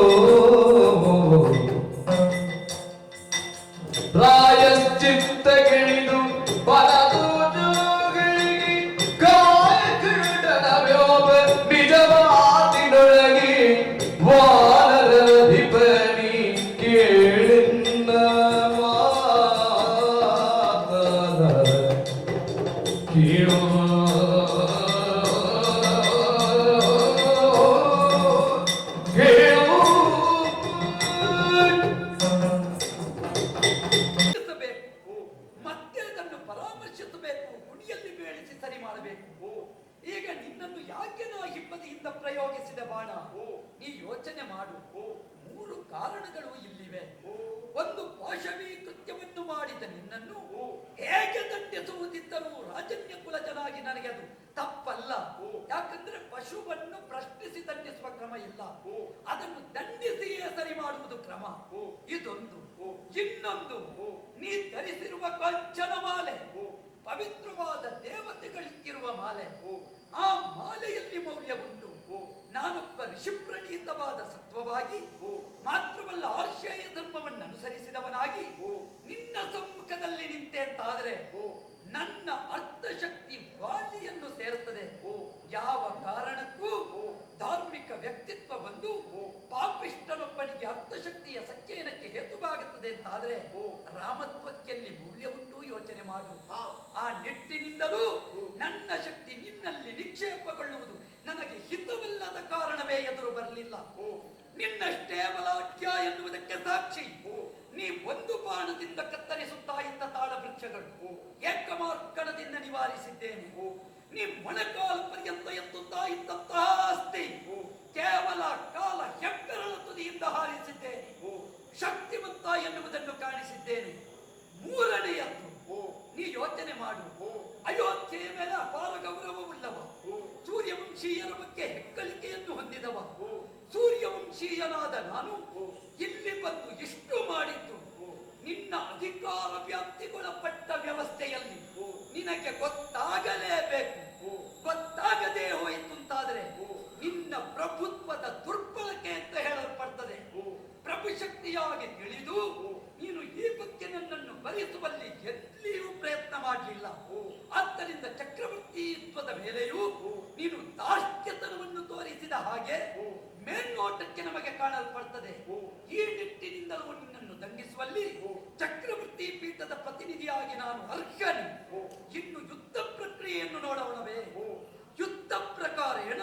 [SPEAKER 2] ಪ್ರಾಯಶ್ಚಿತ್ತಗಿಳಿದು ಬಲದೋಜಗಳಿಗೆ ಕಾಯಕಡನ ವ್ಯೋಮ ನಿಜವಾದಿನೊಳಗೆ ವಾನರಧಿಪನಿ ಕೇಳಿನ್ನ ಮಾತನ ಕೇಳು
[SPEAKER 4] ಮತ್ತೆ ಅದನ್ನು ಪರಾಮರ್ಶಿಸಬೇಕು, ಗುಡಿಯಲ್ಲಿ ಬೇಳಿಸಿ ಸರಿ ಮಾಡಬೇಕು. ಈಗ ನಿನ್ನನ್ನು ಯಾಕೆ ನಾ ಹಿಮ್ಮದಿಯಿಂದ ಪ್ರಯೋಗಿಸಿದ ಬಾಣ ನೀ ಯೋಚನೆ ಮಾಡು. 3 ಕಾರಣಗಳು ಇಲ್ಲಿವೆ. ಒಂದು, ಪಾಶವಿ ಕೃತ್ಯವನ್ನು ಮಾಡಿದ ನಿನ್ನನ್ನು ಹೇಗೆ ದಂಡಿಸುವುದಿದ್ದರೂ ರಾಜನ್ಯ ಕುಲಜನಾಗಿ ನನಗೆ ಅದು ತಪ್ಪಲ್ಲ. ಯಾಕಂದ್ರೆ ಪಶುವನ್ನು ಪ್ರಶ್ನಿಸಿ ದಂಡಿಸುವ ಕ್ರಮ ಇಲ್ಲ, ಅದನ್ನು ದಂಡಿಸಿಯೇ ಸರಿ ಮಾಡುವುದು ಕ್ರಮ. ಇದೊಂದು. ಇನ್ನೊಂದು, ನೀ ಧರಿಸಿರುವ ಕಾಂಚನ ಮಾಲೆ ಪವಿತ್ರವಾದ ದೇವತೆಗಳಿಗಿರುವ ಮಾಲೆ. ಆ ಮಾಲೆಯಲ್ಲಿ ಮೌಲ್ಯ ಉಂಟು. ನಾನೊಬ್ಬ ಋಷಿಪ್ರಣೀತವಾದ ಸತ್ವವಾಗಿ ಮಾತ್ರವಲ್ಲ ಆರ್ಷೇಯ ಧರ್ಮವನ್ನು ಅನುಸರಿಸಿದವನಾಗಿ ನಿನ್ನ ಸಮ್ಮುಖದಲ್ಲಿ ನಿಂತೆ ಅಂತಾದರೆ ನನ್ನ ಅರ್ಥಶಕ್ತಿ ವಾಲಿಯನ್ನು ಸೇರುತ್ತದೆ. ಯಾವ ಕಾರಣಕ್ಕೂ ಧಾರ್ಮಿಕ ವ್ಯಕ್ತಿತ್ವ ಬಂದು ಪಾಪಿಷ್ಟನೊಬ್ಬನಿಗೆ ಅರ್ಥಶಕ್ತಿಯ ಸಂಚಯನಕ್ಕೆ ಹೇತುವಾಗುತ್ತದೆ ಅಂತಾದ್ರೆ ರಾಮತ್ವಕ್ಕೆಲ್ಲಿ ಮೌಲ್ಯ ಉಂಟು ಯೋಚನೆ ಮಾಡು. ಆ ನಿಟ್ಟಿನಿಂದಲೂ ನನ್ನ ಶಕ್ತಿ ನಿನ್ನಲ್ಲಿ ನಿಕ್ಷೇಪಗೊಳ್ಳುವುದು ನನಗೆ ಹಿತವಲ್ಲದ ಕಾರಣವೇ ಎದುರು ಬರಲಿಲ್ಲ. ನಿನ್ನಷ್ಟೇ ಬಲಾಢ್ಯ ಎನ್ನುವುದಕ್ಕೆ ಸಾಕ್ಷಿ ನೀ ಒಂದು ಬಾಣದಿಂದ ಕತ್ತರಿಸುತ್ತಾ ಇದ್ದ ತಾಳ ವೃಕ್ಷಗಳು ಏಕಮಾರ್ಕಣದಿಂದ ನಿವಾರಿಸಿದ್ದೇನೆ. ನೀ ಮೊಣಕಾಲ ಪರ್ಯಂತ ಎತ್ತುತ್ತಾ ಇದ್ದಂತಹ ಆಸ್ತಿ ಕೇವಲ ಕಾಲ ಹೆಬ್ಬೆರಳ ತುದಿಯಿಂದ ಹಾರಿಸಿದ್ದೇನೆ. ಶಕ್ತಿವಂತ ಎನ್ನುವುದನ್ನು ಕಾಣಿಸಿದ್ದೇನೆ. 3ನೆಯದ್ದು, ನೀ ಯೋಚನೆ ಮಾಡು. ಅಯೋಧ್ಯೆಯ ಮೇಲೆ ಅಪಾರ ಗೌರವವುಳ್ಳವ, ಸೂರ್ಯವಂಶೀಯರ ಬಗ್ಗೆ ಹೆಗ್ಗಳಿಕೆಯನ್ನು ಹೊಂದಿದವ. ಸೂರ್ಯವಂಶೀಯನಾದ ನಾನು ಇಲ್ಲಿ ಬಂದು ಇಷ್ಟು ಮಾಡಿದ್ದು ನಿನ್ನ ಅಧಿಕಾರ ವ್ಯಾಪ್ತಿಗೊಳಪಟ್ಟ ವ್ಯವಸ್ಥೆಯಲ್ಲಿ ನಿನಗೆ ಗೊತ್ತಾಗಲೇಬೇಕು. ಗೊತ್ತಾಗದೇ ಹೋಯಿತು ಅಂತಾದರೆ ನಿನ್ನ ಪ್ರಭುತ್ವದ ದುರ್ಬಳಕೆ ಅಂತ ಹೇಳಲ್ಪಡ್ತದೆ. ಪ್ರಭುಶಕ್ತಿಯಾಗಿ ತಿಳಿದು ನೀನು ಈ ಬಗ್ಗೆ ನನ್ನನ್ನು ಭರಿಸುವಲ್ಲಿ ಎಲ್ಲಿಯೂ ಪ್ರಯತ್ನ ಮಾಡಲಿಲ್ಲ. ಆದ್ದರಿಂದ ಚಕ್ರವರ್ತಿತ್ವದ ಮೇಲೆಯೂ ನೀನು ದಾರ್ಢ್ಯತನವನ್ನು ತೋರಿಸಿದ ಹಾಗೆ ಮೇಲ್ನೋಟಕ್ಕೆ ನಮಗೆ ಕಾಣಲ್ಪಡ್ತದೆ. ಈ ನಿಟ್ಟಿನಿಂದಲೂ ನಿನ್ನನ್ನು ದಂಡಿಸುವಲ್ಲಿ ಚಕ್ರವರ್ತಿ ಪೀಠದ ಪ್ರತಿನಿಧಿಯಾಗಿ ನಾನು ಅರ್ಹನೆ. ಇನ್ನು ಯುದ್ಧ ಪ್ರಕ್ರಿಯೆಯನ್ನು ನೋಡೋಣವೇ? ಯುದ್ಧ ಪ್ರಕಾರೇಣ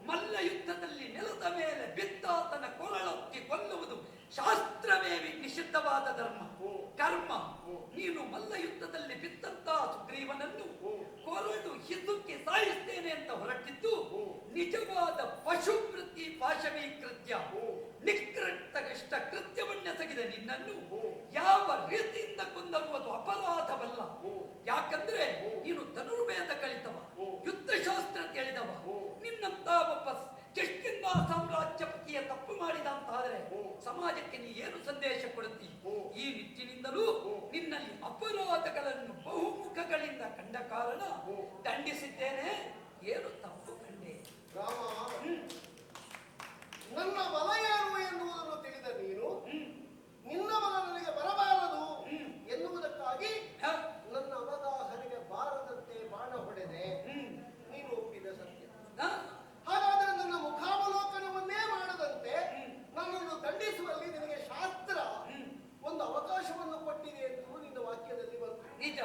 [SPEAKER 4] ಮಲ್ಲ ಯುದ್ಧದಲ್ಲಿ ನೆಲದ ಮೇಲೆ ಬಿದ್ದಾತನ ಕೊರಳೊತ್ತಿ ಕೊಲ್ಲುವುದು ಶಾಸ್ತ್ರವೇ ನಿಷಿದ್ಧವಾದ ಧರ್ಮ ಕರ್ಮ. ನೀನು ಮಲ್ಲ ಯುದ್ಧದಲ್ಲಿ ಬಿದ್ದಂತಹ ಸುಗ್ರೀವನನ್ನು ಕೊರಳು ಹಿಸುಕಿ ಸಾಯಿಸ್ತೇನೆ ಅಂತ ಹೊರಟಿದ್ದು ನಿಜವಾದ ಪಶುವೃತ್ತಿ ಪಾಶವೀ ಕೃತ್ಯ. ನಿಕೃಷ್ಟ ಕೃತ್ಯವನ್ನೆಸಗಿದ ನಿನ್ನನ್ನು ಯಾವ ರೀತಿಯಿಂದ ಕೊಂದರುವುದು ಅಪರಾಧವಲ್ಲ. ಯಾಕಂದ್ರೆ ನೀನು ಧನುರ್ವೇದ ಕಲಿತವ, ಯುದ್ಧಶಾಸ್ತ್ರ ತಿಳಿದವ. ನಿನ್ನಂತ ಒಬ್ಬ ಕಿಷ್ಕಿಂಧ ಸಾಮ್ರಾಜ್ಯಪತಿಯ ತಪ್ಪು ಮಾಡಿದ ಅಂತಾದರೆ ಸಮಾಜಕ್ಕೆ ನೀ ಏನು ಸಂದೇಶ ಕೊಡುತ್ತಿ? ಈ ನಿಟ್ಟಿನಿಂದಲೂ ನಿನ್ನಲ್ಲಿ ಅಪರಾಧಗಳನ್ನು ಬಹುಮುಖಗಳಿಂದ ಕಂಡ ಕಾರಣ ದಂಡಿಸಿದ್ದೇನೆ. ಏನು ತಪ್ಪು ಕಂಡೆ?
[SPEAKER 1] ರಾಮ, ನನ್ನ ಬಲ ಯಾರು ಎನ್ನುವುದನ್ನು ತಿಳಿದ ನೀನು ಎಂಬುದಕ್ಕಾಗಿ
[SPEAKER 4] ಹ?
[SPEAKER 1] ನನ್ನ ಅವಗಾಹನೆಗೆ ಬಾರದಂತೆ ಬಾಣ ಹೊಡೆದೆ.
[SPEAKER 4] ಹ್ಮ್.
[SPEAKER 1] ನೀನು ಒಪ್ಪಿದ ಸತ್ಯ.
[SPEAKER 4] ಹ?
[SPEAKER 1] ಹಾಗಾದ್ರೆ ನನ್ನ ಮುಖಾವಲೋಕನವನ್ನೇ ಮಾಡದಂತೆ ನನ್ನನ್ನು ದಂಡಿಸುವಲ್ಲಿ ನಿನಗೆ ಶಾಸ್ತ್ರ ಒಂದು ಅವಕಾಶವನ್ನು ಕೊಟ್ಟಿದೆ ಎಂದು ನಿನ್ನ ವಾಕ್ಯದಲ್ಲಿ ಬಂತು.
[SPEAKER 4] ನಿಜ.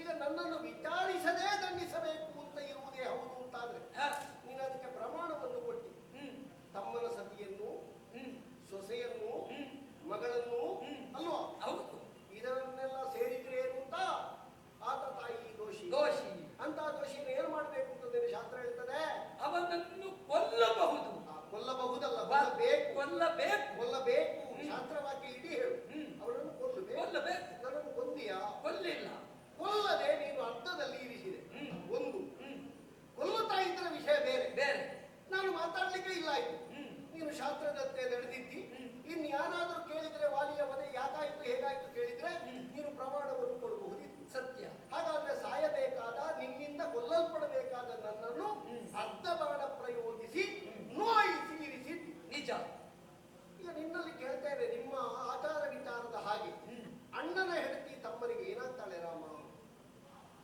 [SPEAKER 1] ಈಗ ನನ್ನನ್ನು ವಿಚಾರಿಸದೇ ದಂಡಿಸಬೇಕು ಅಂತ ಇರುವುದೇ ಹೌದು ಅಂತಾದ್ರೆ
[SPEAKER 4] ಹ?
[SPEAKER 1] ನೀನು ಅದಕ್ಕೆ ಪ್ರಮಾಣವನ್ನು ಕೊಟ್ಟಿ.
[SPEAKER 4] ಹ್ಮ್.
[SPEAKER 1] ತಮ್ಮನ ಸತಿಯನ್ನು,
[SPEAKER 4] ಹ್ಮ್.
[SPEAKER 1] ಸೊಸೆಯನ್ನು,
[SPEAKER 4] ಹ್ಮ್.
[SPEAKER 1] ಮಗಳನ್ನು ಅಲ್ವಾ,
[SPEAKER 4] ಹೌದು.
[SPEAKER 1] ಇದನ್ನೆಲ್ಲ ಸೇರಿದ್ರೆ ಏನು ಅಂತ ಆತ ತಾಯಿ ದೋಷಿ.
[SPEAKER 4] ದೋಷಿ.
[SPEAKER 1] ಅಂತ ದೋಷಿಯನ್ನು ಏನು ಮಾಡಬೇಕು ಅಂತ ನಿನ್ನ ಶಾಸ್ತ್ರ ಹೇಳ್ತದೆ?
[SPEAKER 4] ಅವನನ್ನು ಕೊಲ್ಲಬಹುದು.
[SPEAKER 1] ಕೊಲ್ಲಬಹುದಲ್ಲ, ಕೊಲ್ಲಬೇಕು.
[SPEAKER 4] ಕೊಲ್ಲಬೇಕು.
[SPEAKER 1] ಕೊಲ್ಲಬೇಕು. ಶಾಸ್ತ್ರವಾಕ್ಯ ಇಡೀ ಹೇಳು. ಅವರನ್ನು ಕೊಲ್ಲಬೇಕು.
[SPEAKER 4] ಕೊಲ್ಲಬೇಕು.
[SPEAKER 1] ನನ್ನನ್ನು ಕೊಂದಿಯಾ?
[SPEAKER 4] ಕೊಲ್ಲಿಲ್ಲ.
[SPEAKER 1] ಕೊಲ್ಲದೆ ನೀನು ಅರ್ಥದಲ್ಲಿ ಇರಿಸಿದೆ.
[SPEAKER 4] ಹ್ಮ್.
[SPEAKER 1] ಒಂದು
[SPEAKER 4] ಹ್ಮ್.
[SPEAKER 1] ಕೊಲ್ಲುತ್ತಾ ಇದ್ದರ ವಿಷಯ ಬೇರೆ.
[SPEAKER 4] ಬೇರೆ.
[SPEAKER 1] ನಾನು ಮಾತಾಡ್ಲಿಕ್ಕೆ ಇಲ್ಲ ಆಯ್ತು.
[SPEAKER 4] ಹ್ಮ್.
[SPEAKER 1] ನೀನು ಶಾಸ್ತ್ರದಂತೆ ನಡೆದಿದ್ದಿ.
[SPEAKER 4] ಹ್ಮ್.
[SPEAKER 1] ಇನ್ನು ಯಾರಾದರೂ ಕೇಳಿದ್ರೆ ವಾಲಿಯ ಮನೆ ಯಾಕಾಯ್ತು ಹೇಗಾಯ್ತು ಕೇಳಿದ್ರೆ ನೀನು ಪ್ರಮಾಣವನ್ನು ಕೊಡಬಹುದಿತ್ತು.
[SPEAKER 4] ಸತ್ಯ.
[SPEAKER 1] ಹಾಗಾದ್ರೆ ಸಾಯಬೇಕಾದ, ನಿನ್ನಿಂದ ಕೊಲ್ಲಲ್ಪಡಬೇಕಾದ ನನ್ನನ್ನು ಅರ್ಧ ಬಾಣ ಪ್ರಯೋಗಿಸಿ ನೋಯಿಸಿ ಇರಿಸಿದ್ದಿ.
[SPEAKER 4] ನಿಜ.
[SPEAKER 1] ಈಗ ನಿನ್ನಲ್ಲಿ ಕೇಳ್ತೇನೆ, ನಿಮ್ಮ ಆಚಾರ ವಿಚಾರದ ಹಾಗೆ ಅಣ್ಣನ ಹೆಂಡತಿ ತಮ್ಮನಿಗೆ ಏನಾಗ್ತಾಳೆ ರಾಮ?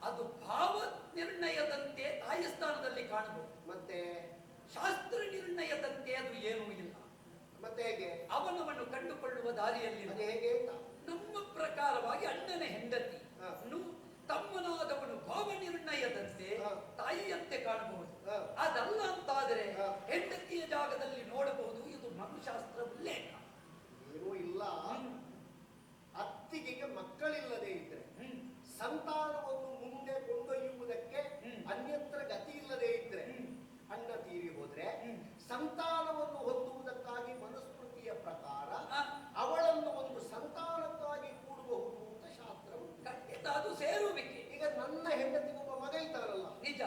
[SPEAKER 4] ಅದು ಭಾವ ನಿರ್ಣಯದಂತೆ ತಾಯಿ ಸ್ಥಾನದಲ್ಲಿ ಕಾಣಬಹುದು.
[SPEAKER 1] ಮತ್ತೆ
[SPEAKER 4] ಶಾಸ್ತ್ರ ನಿರ್ಣಯದಂತೆ ಅದು ಏನೂ ಇಲ್ಲ.
[SPEAKER 1] ಮತ್ತೆ ಹೇಗೆ?
[SPEAKER 4] ಅವನವನ್ನು ಕಂಡುಕೊಳ್ಳುವ ದಾರಿಯಲ್ಲಿ
[SPEAKER 1] ಅದು ಹೇಗೆ ಅಂತ
[SPEAKER 4] ನಮ್ಮ ಪ್ರಕಾರವಾಗಿ ಅಣ್ಣನ ಹೆಂಡತಿ
[SPEAKER 1] ಹ.
[SPEAKER 4] ತಮ್ಮನಾದವನು ಭಾವ ನಿರ್ಣಯದಂತೆ
[SPEAKER 1] ಹ.
[SPEAKER 4] ತಾಯಿಯಂತೆ ಕಾಣಬಹುದು.
[SPEAKER 1] ಹ.
[SPEAKER 4] ಅದಲ್ಲ ಅಂತಾದರೆ
[SPEAKER 1] ಹ.
[SPEAKER 4] ಹೆಂಡತಿಯ ಜಾಗದಲ್ಲಿ ನೋಡಬಹುದು. ಇದು ಮನುಶಾಸ್ತ್ರ ಉಲ್ಲೇಖ.
[SPEAKER 1] ಏನೂ ಇಲ್ಲ. ಅತ್ತಿಗೆಗೆ ಮಕ್ಕಳಿಲ್ಲದೆ ಇದ್ರೆ ಸಂತಾನವನ್ನು ಮುಂದೆ ಕೊಂಡೊಯ್ಯುವುದಕ್ಕೆ ಅನ್ಯತ್ರ ಗತಿ ಇಲ್ಲದೆ ಇದ್ರೆ ಅಣ್ಣ ತೀರಿ ಹೋದ್ರೆ ಸಂತಾನವನ್ನು ಹೊಂದುವುದಕ್ಕಾಗಿ ಮನುಸ್ಮೃತಿಯ ಪ್ರಕಾರ ಅವಳನ್ನು ಒಂದು ಸಂತಾನಕ್ಕಾಗಿ ಕೂಡಬಹುದು ಅಂತ ಶಾಸ್ತ್ರ ಉಂಟು.
[SPEAKER 4] ಖಂಡಿತ ಅದು ಸೇರುವಿಕೆ.
[SPEAKER 1] ಈಗ ನನ್ನ ಹೆಂಡತಿಗೊಬ್ಬ ಮಗ ಇದ್ದಾರಲ್ಲ,
[SPEAKER 4] ನಿಜ.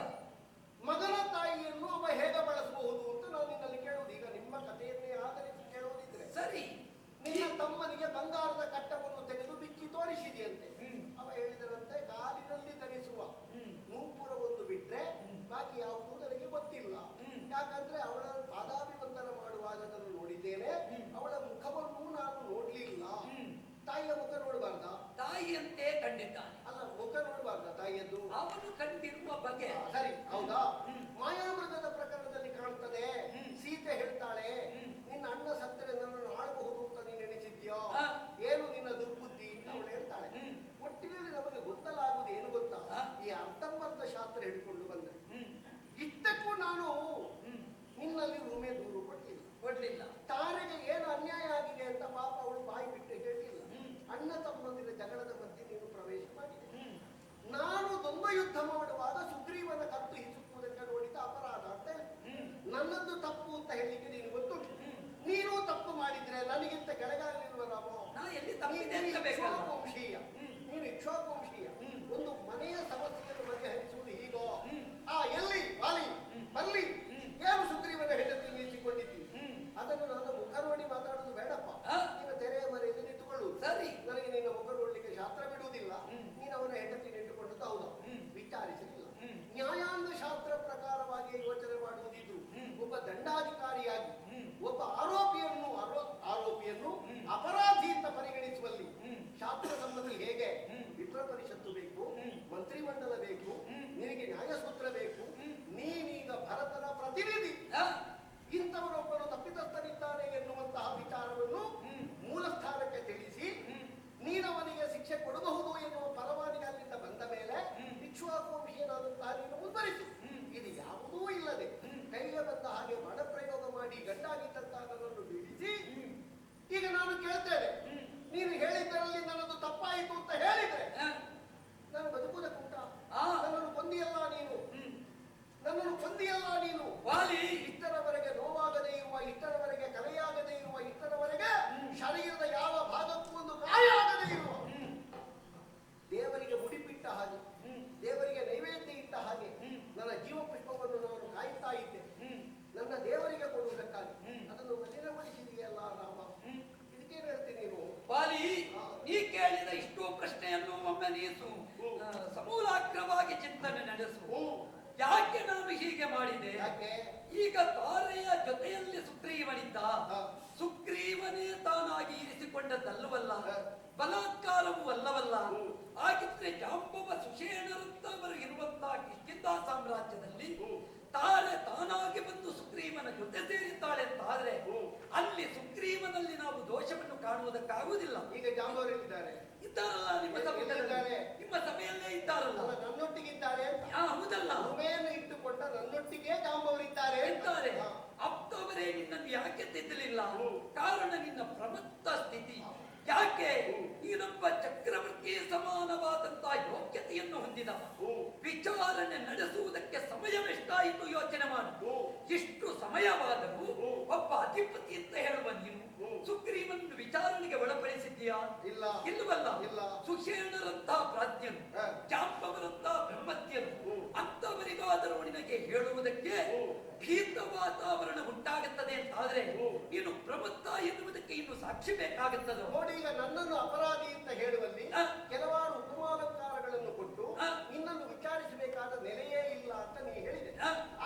[SPEAKER 1] ಮಗನ ತಾಯಿಯನ್ನು ಅವ ಹೇಗೆ ಬಳಸಬಹುದು ಅಂತ ನಾನು ನಿನ್ನಲ್ಲಿ ಕೇಳುವುದು. ಈಗ ನಿಮ್ಮ ಕಥೆಯನ್ನೇ ಆಧರಿಸಿ ಕೇಳುವುದಿದ್ರೆ
[SPEAKER 4] ಸರಿ.
[SPEAKER 1] ನಿನ್ನ ತಮ್ಮನಿಗೆ ಬಂಗಾರದ ಕಟ್ಟವನ್ನು ತೆಗೆದು ಬಿಚ್ಚಿ ತೋರಿಸಿದೆಯಂತೆ. ಅವ ಹೇಳಿದರಂತೆ ಕಾಲಿನಲ್ಲಿ ಧರಿಸುವ ನೂಪುರವನ್ನು ಬಿಟ್ರೆ ಬಾಕಿ ಯಾವುದು ನನಗೆ ಗೊತ್ತಿಲ್ಲ. ಯಾಕಂದ್ರೆ ಅವಳ ಪಾದಾಭಿವಂದನ ಮಾಡುವಾಗ ನಾನು ನೋಡಿದ್ದೇನೆ, ಅವಳ ಮುಖವನ್ನು ನಾನು ನೋಡ್ಲಿಲ್ಲ. ತಾಯಿಯ ಮುಖ ನೋಡಬಾರ್ದ?
[SPEAKER 4] ತಾಯಿಯಂತೆ ಕಂಡಿದ್ದಾನೆ.
[SPEAKER 1] ಅಲ್ಲ, ಮುಖ ನೋಡಬಾರ್ದ ತಾಯಿಯದ್ದು?
[SPEAKER 4] ಅವನು ಕಂಡಿರುವ ಬಗೆ.
[SPEAKER 1] ಸರಿ, ಹೌದಾ? ಮಾಯಾಮೃಗದ ಪ್ರಕರಣದಲ್ಲಿ ಕಾಣ್ತದೆ. ಸೀತೆ ಹೇಳ್ತಾಳೆ, ನಿನ್ನ ಅಣ್ಣ ಸತ್ತರೆ ನನ್ನನ್ನು ಆಳಬಹುದು ಅಂತ ನೀನು ಎಣಿಸಿದ್ಯೋ? ಏನು ನಿನ್ನ ದುರ್ಬುದ್ಧಿ? ಅವಳು ಹೇಳ್ತಾಳೆ. ಒಟ್ಟಿನಲ್ಲಿ ನಮಗೆ ಗೊತ್ತಲಾಗುವುದು ಏನು ಗೊತ್ತಾ? ಈ ಅರ್ಧಂಬರ್ಧ ಶಾಸ್ತ್ರ ಹಿಡ್ಕೊಂಡು ಬಂದೆ. ಇಷ್ಟಕ್ಕೂ ನಾನು ನಿನ್ನಲ್ಲಿ ಒಮ್ಮೆ ದೂರು
[SPEAKER 4] ಕೊಡ್ಲಿಲ್ಲ.
[SPEAKER 1] ತಾರೆಗೆ ಏನು ಅನ್ಯಾಯ ಆಗಿದೆ ಅಂತ ಪಾಪ ಅವಳು ಬಾಯಿ ಬಿಟ್ಟು ಹೇಳಿಲ್ಲ. ಅಣ್ಣ ತಮ್ಮಂದಿರ ಜಗಳದ ಮಧ್ಯೆ ನೀನು ಪ್ರವೇಶ ಮಾಡಿದೆ. ನಾನು ದ್ವಂದ್ವ ಯುದ್ಧ ಮಾಡುವಾಗ ಸುಗ್ರೀವನ ಕತ್ತು ಹಿಸುಕುವುದಕ್ಕೆ ನೋಡಿದ ಅಪರಾಧ ಅಂತ ಹೇಳಿ ನನ್ನದು ತಪ್ಪು ಅಂತ ಹೇಳಿಕ್ಕೆ ನೀನು ಗೊತ್ತುಂಟು. ನೀನು ತಪ್ಪು ಮಾಡಿದ್ರೆ ನನಗಿಂತ ಕೆಳಗಾಗಲಿಲ್ವ ರಾಮ? ಇಕ್ಷ್ವಾಕುವಂಶೀಯ, ನೀನು ಇಕ್ಷ್ವಾಕುವಂಶೀಯ. ಒಂದು ಮನೆಯ ಸಮಸ್ಯೆಯನ್ನು ಬಗೆಹರಿಸುವುದು ಹೀಗೋ? ಎಲ್ಲಿ ವಾಲಿ ಬರ್ಲಿ, ಏನು ಸುಗ್ರೀವನ ಹೆಂಡತಿ ನಿಂತುಕೊಂಡಿದ್ದೀವಿ. ಅದನ್ನು ನನ್ನ ಮುಖ ನೋಡಿ ಮಾತಾಡುದು ಬೇಡಪ್ಪ. ನೀನು ತೆರೆಯ ಮರೆಯಲ್ಲಿ ನಿಂತುಕೊಳ್ಳುವುದು
[SPEAKER 4] ಸರಿ.
[SPEAKER 1] ನನಗೆ ನಿನ್ನ ಮುಖ ನೋಡ್ಲಿಕ್ಕೆ ಶಾಸ್ತ್ರ ಬಿಡುವುದಿಲ್ಲ. ನೀನು ಅವನ ಹೆಂಡತಿ ನಿಂತುಕೊಂಡದ್ದು ಹೌದಾ? ವಿಚಾರಿಸಲಿಲ್ಲ. ನ್ಯಾಯಾಂಗ ಶಾಸ್ತ್ರ ಪ್ರಕಾರವಾಗಿ ಯೋಚನೆ ಮಾಡುವುದಿದ್ರು ಒಬ್ಬ ದಂಡಾಧಿಕಾರಿಯಾಗಿ ಒಬ್ಬ ಆರೋಪಿಯನ್ನು ಅಪರಾಧಿ ಅಂತ ಪರಿಗಣಿಸುವಲ್ಲಿ ಶಾಸ್ತ್ರ ಸಂಬಂಧಿ ಹೇಗೆ ವಿಪ್ರ ಪರಿಷತ್ತು ಬೇಕು, ಮಂತ್ರಿಮಂಡಲ ಬೇಕು, ನಿನಗೆ ನ್ಯಾಯಸೂತ್ರ ಬೇಕು. ನೀನೀಗ ಭರತನ ಪ್ರತಿನಿಧಿ. ಇಂಥವರೊಬ್ಬರು ತಪ್ಪಿತಸ್ಥನಿದ್ದಾನೆ ಎನ್ನುವಂತಹ ವಿಚಾರವನ್ನು ಮೂಲ ಸ್ಥಾನಕ್ಕೆ ತಿಳಿಸಿ ನೀನವನಿಗೆ ಶಿಕ್ಷೆ ಕೊಡಬಹುದು ಎನ್ನುವ ಪರವಾನಿಗೆ ಅಲ್ಲಿಂದ ಬಂದ ಮೇಲೆ ಇಕ್ಷ್ವಾಕುವಂಶೀಯನಾದಂತಹ ನೀನು ಮುಂದುವರಿಸು. ಇದು ಯಾವುದೂ ಇಲ್ಲದೆ ಕೈಗೆ ಬಂದ ಹಾಗೆ ಬಡ ಪ್ರಯೋಗ ಮಾಡಿ ಗಂಡಾಗಿದ್ದಂತಹ ನನ್ನನ್ನು ಬೀಳಿಸಿ ಈಗ ನಾನು ಕೇಳ್ತೇನೆ, ನೀನು ಹೇಳಿದ್ದರಲ್ಲಿ ನನ್ನದು ತಪ್ಪಾಯಿತು ಅಂತ ಹೇಳಿದ್ರೆ ನಾನು ಬದುಕುವುದಕ್ಕುಂಟ? ನನ್ನನ್ನು ಕೊಂದಿಯಲ್ಲ ನೀನು, ನನ್ನನ್ನು ಕೊಂದಿಯಲ್ಲ ನೀನು. ಇಷ್ಟರವರೆಗೆ ನೋವಾಗದೇ ಇರುವ, ಇಷ್ಟರವರೆಗೆ ಕಲೆಯಾಗದೇ ಇರುವ, ಇಷ್ಟರವರೆಗೆ ಶರೀರದ ಯಾವ ಭಾಗಕ್ಕೂ ಒಂದು ಗಾಯ ಆಗದೇ ಇರುವ, ದೇವರಿಗೆ ಮುಡಿಪಿಟ್ಟ ಹಾಗೆ, ದೇವರಿಗೆ ನೈವೇದ್ಯ ಇಟ್ಟ ಹಾಗೆ ನನ್ನ ಜೀವ ಪುಷ್ಪವನ್ನು ನಾನು ಕಾಯುತ್ತಾ ಇದ್ದೆ ನನ್ನ ದೇವರಿಗೆ ಕೊಡುವುದಕ್ಕಾಗಿ. ಅದನ್ನು ಮಲಿನಗೊಳಿಸಿದೆಯಲ್ಲ ರಾಮ. ಇದಕ್ಕೇನು ಹೇಳ್ತೀನಿ ನೀನು?
[SPEAKER 4] ಬಾಲಿ, ನೀ ಕೇಳಿದ ಇಷ್ಟು ಪ್ರಶ್ನೆಯನ್ನು ಒಮ್ಮೆ ನೀಸು ಸಮೂಲಾಗ್ರವಾಗಿ ಚಿಂತನೆ ನಡೆಸು. ಯಾಕೆ ನಾನು ಹೀಗೆ ಮಾಡಿದೆ? ಈಗ ತಾರೆಯ ಜೊತೆಯಲ್ಲಿ ಸುಗ್ರೀವನಿದ್ದ. ಸುಗ್ರೀವನೇ ತಾನಾಗಿ ಇರಿಸಿಕೊಂಡದ್ದಲ್ಲವಲ್ಲ, ಬಲಾತ್ಕಾರವೂ ಅಲ್ಲವಲ್ಲ. ಯಾಕಂದ್ರೆ ಜಾಂಬವ ಸುಷೇಣರಂತವರು ಇರುವಂತಹ ಕಿಷ್ಕಿಂಧ ಸಾಮ್ರಾಜ್ಯದಲ್ಲಿ ತಾನಾಗಿ ಬಂದು ಸುಗ್ರೀವನ ಜೊತೆ ಸೇರಿದ್ದಾಳೆ ಅಂತಾದ್ರೆ ಅಲ್ಲಿ ಸುಗ್ರೀವನಲ್ಲಿ ನಾವು ದೋಷವನ್ನು ಕಾಣುವುದಕ್ಕಾಗುವುದಿಲ್ಲ.
[SPEAKER 1] ಈಗ ಜಾಂಬವರಿದ್ದಾರೆ
[SPEAKER 4] ಇದ್ದಾರಲ್ಲ ನಿಮ್ಮ ಸಭೆಯಲ್ಲಿ, ನಿಮ್ಮ ಸಭೆಯಲ್ಲೇ ಇದ್ದಾರಲ್ಲ,
[SPEAKER 1] ನನ್ನೊಟ್ಟಿಗಿದ್ದಾರೆ.
[SPEAKER 4] ಹೌದಲ್ಲ,
[SPEAKER 1] ಉಮೆಯನ್ನು ಇಟ್ಟುಕೊಂಡ ನನ್ನೊಟ್ಟಿಗೆ ಜಾಂಬವರಿದ್ದಾರೆ
[SPEAKER 4] ಇದ್ದಾರೆ. ಅಪ್ತವರೇ ನಿನ್ನನ್ನು ಯಾಕೆ ತಿದ್ದಲಿಲ್ಲ? ಕಾರಣ ನಿನ್ನ ಪ್ರಮತ್ತ ಸ್ಥಿತಿ. ಯಾಕೆ ನೀನೊಬ್ಬ ಚಕ್ರವರ್ತಿ ಸಮಾನವಾದಂತಹ ಯೋಗ್ಯತೆಯನ್ನು ಹೊಂದಿದವ. ವಿಚಾರಣೆ ನಡೆಸುವುದಕ್ಕೆ ಸಮಯವೆಷ್ಟಾಯಿತು ಯೋಚನೆ ಮಾಡು. ಇಷ್ಟು ಸಮಯವಾದರೂ ಒಬ್ಬ ಅಧಿಪತಿ ಅಂತ ಹೇಳುವ ನೀನು ಸುಗ್ರೀವನನ್ನು ವಿಚಾರಣೆಗೆ ಒಳಪಡಿಸಿದ್ದೀಯಾ?
[SPEAKER 1] ಇಲ್ಲ.
[SPEAKER 4] ಇಲ್ಲವಲ್ಲ.
[SPEAKER 1] ಇಲ್ಲ.
[SPEAKER 4] ಸುಷೇಣರಂತಹ ಪ್ರಾಜ್ಞರು, ಜಾಂಬವರಂತಹ ಬ್ರಹ್ಮತ್ಯರು ಅಂತವರಿಗಾದರೂ ನಿನಗೆ ಹೇಳುವುದಕ್ಕೆ ಭೀತ ವಾತಾವರಣ ಉಂಟಾಗುತ್ತದೆ ಅಂತಾದ್ರೆ ನೀನು ಪ್ರಮತ್ತ ಎನ್ನುವುದಕ್ಕೆ ಇನ್ನು ಸಾಕ್ಷಿ ಬೇಕಾಗುತ್ತದೆ.
[SPEAKER 1] ನೋಡಿ, ಈಗ ನನ್ನನ್ನು ಅಪರಾಧಿ ಅಂತ ಹೇಳುವಲ್ಲಿ ಕೆಲವಾರು ಉಪಮಾಲಂಕಾರಗಳನ್ನು ಕೊಟ್ಟು ನಿನ್ನನ್ನು ವಿಚಾರಿಸಬೇಕಾದ ನೆಲೆಯೇ ಇಲ್ಲ ಅಂತ ನೀ ಹೇಳಿದೆ.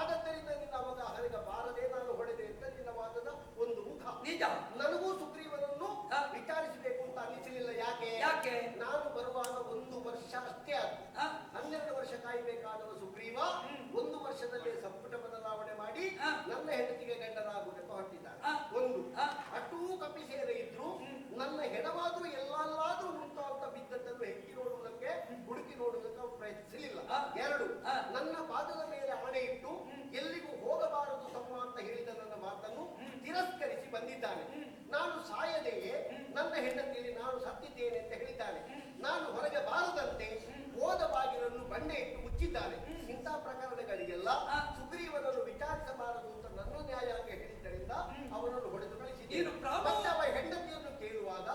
[SPEAKER 1] ಆದ್ದರಿಂದ ನಿನ್ನ ಮಗ ಹರಿದ ಬಾರದೆ ನಾನು ಹೊಡೆದೆ ಅಂತ ನಿನ್ನ ವಾದದ ಒಂದು ಮುಖ.
[SPEAKER 4] ನಿಜ.
[SPEAKER 1] ನನಗೂ ಸುಗ್ರೀವನನ್ನು ವಿಚಾರಿಸಬೇಕು ಅಂತ ಅನ್ನಿಸಲಿಲ್ಲ. ಯಾಕೆ? ನಾನು ಬರುವಾಗ 1 ವರ್ಷ ಅಷ್ಟೇ ಆಯ್ತು. 12 ವರ್ಷ ಕಾಯಬೇಕಾದವ ಸುಗ್ರೀವ 1 ವರ್ಷದಲ್ಲೇ ಸಂಪುಟ ಬದಲಾವಣೆ ಮಾಡಿ ನನ್ನ ಹೆಂಡತಿಗೆ ಗಂಡನಾಗುವುದಕ್ಕೆ ಹೊರಟಿದ್ದಾರೆ. ಒಂದು ಅಟೂ ಕಪಿ ಸೇರೆ ಇದ್ರು ನನ್ನ ಹೆಣವಾದರೂ ಎಲ್ಲಾದ್ರೂ ಮುಂತಾದ ಬಿದ್ದದ್ದನ್ನು ಹೆಕ್ಕಿ ನೋಡುವುದಕ್ಕೆ ಹುಡುಕಿ ನೋಡುವುದಕ್ಕೆ ಅವರು ಪ್ರಯತ್ನಿಸಲಿಲ್ಲ. 2 ನನ್ನ ಪಾದದ ಮೇಲೆ ಆಣೆ ಇಟ್ಟು ಎಲ್ಲಿಗೂ ಹೋಗಬಾರದು ತಮ್ಮ ಅಂತ ಹೇಳಿದ ನನ್ನ ಮಾತನ್ನು ತಿರಸ್ಕರಿಸಿ ಬಂದಿದ್ದಾನೆ. ನಾನು ಸಾಯದೆಯೇ ನನ್ನ ಹೆಂಡತಿಯಲ್ಲಿ ನಾನು ಸತ್ತಿದ್ದೇನೆ ಅಂತ ಹೇಳಿದ್ದಾನೆ. ನಾನು ಹೊರಗೆ ಬಾರದಂತೆ ಹೋದ ಬಾಗಿಲನ್ನು ಬಂಡೆ ಇಟ್ಟು ಮುಚ್ಚಿದ್ದಾನೆ. ಇಂಥ ಪ್ರಕರಣಗಳಿಗೆಲ್ಲ ಸುಗ್ರೀವನನ್ನು ವಿಚಾರಿಸಬಾರದು ಅಂತ ನನ್ನ ನ್ಯಾಯಾಂಗ ಹೇಳಿದ್ದರಿಂದ ಅವನನ್ನು ಹೊಡೆದು ಕಳಿಸಿದ್ದೇನೆ. ಮತ್ತೆ ಅವ ಹೆಂಡತಿಯನ್ನು ಕೇಳುವಾಗ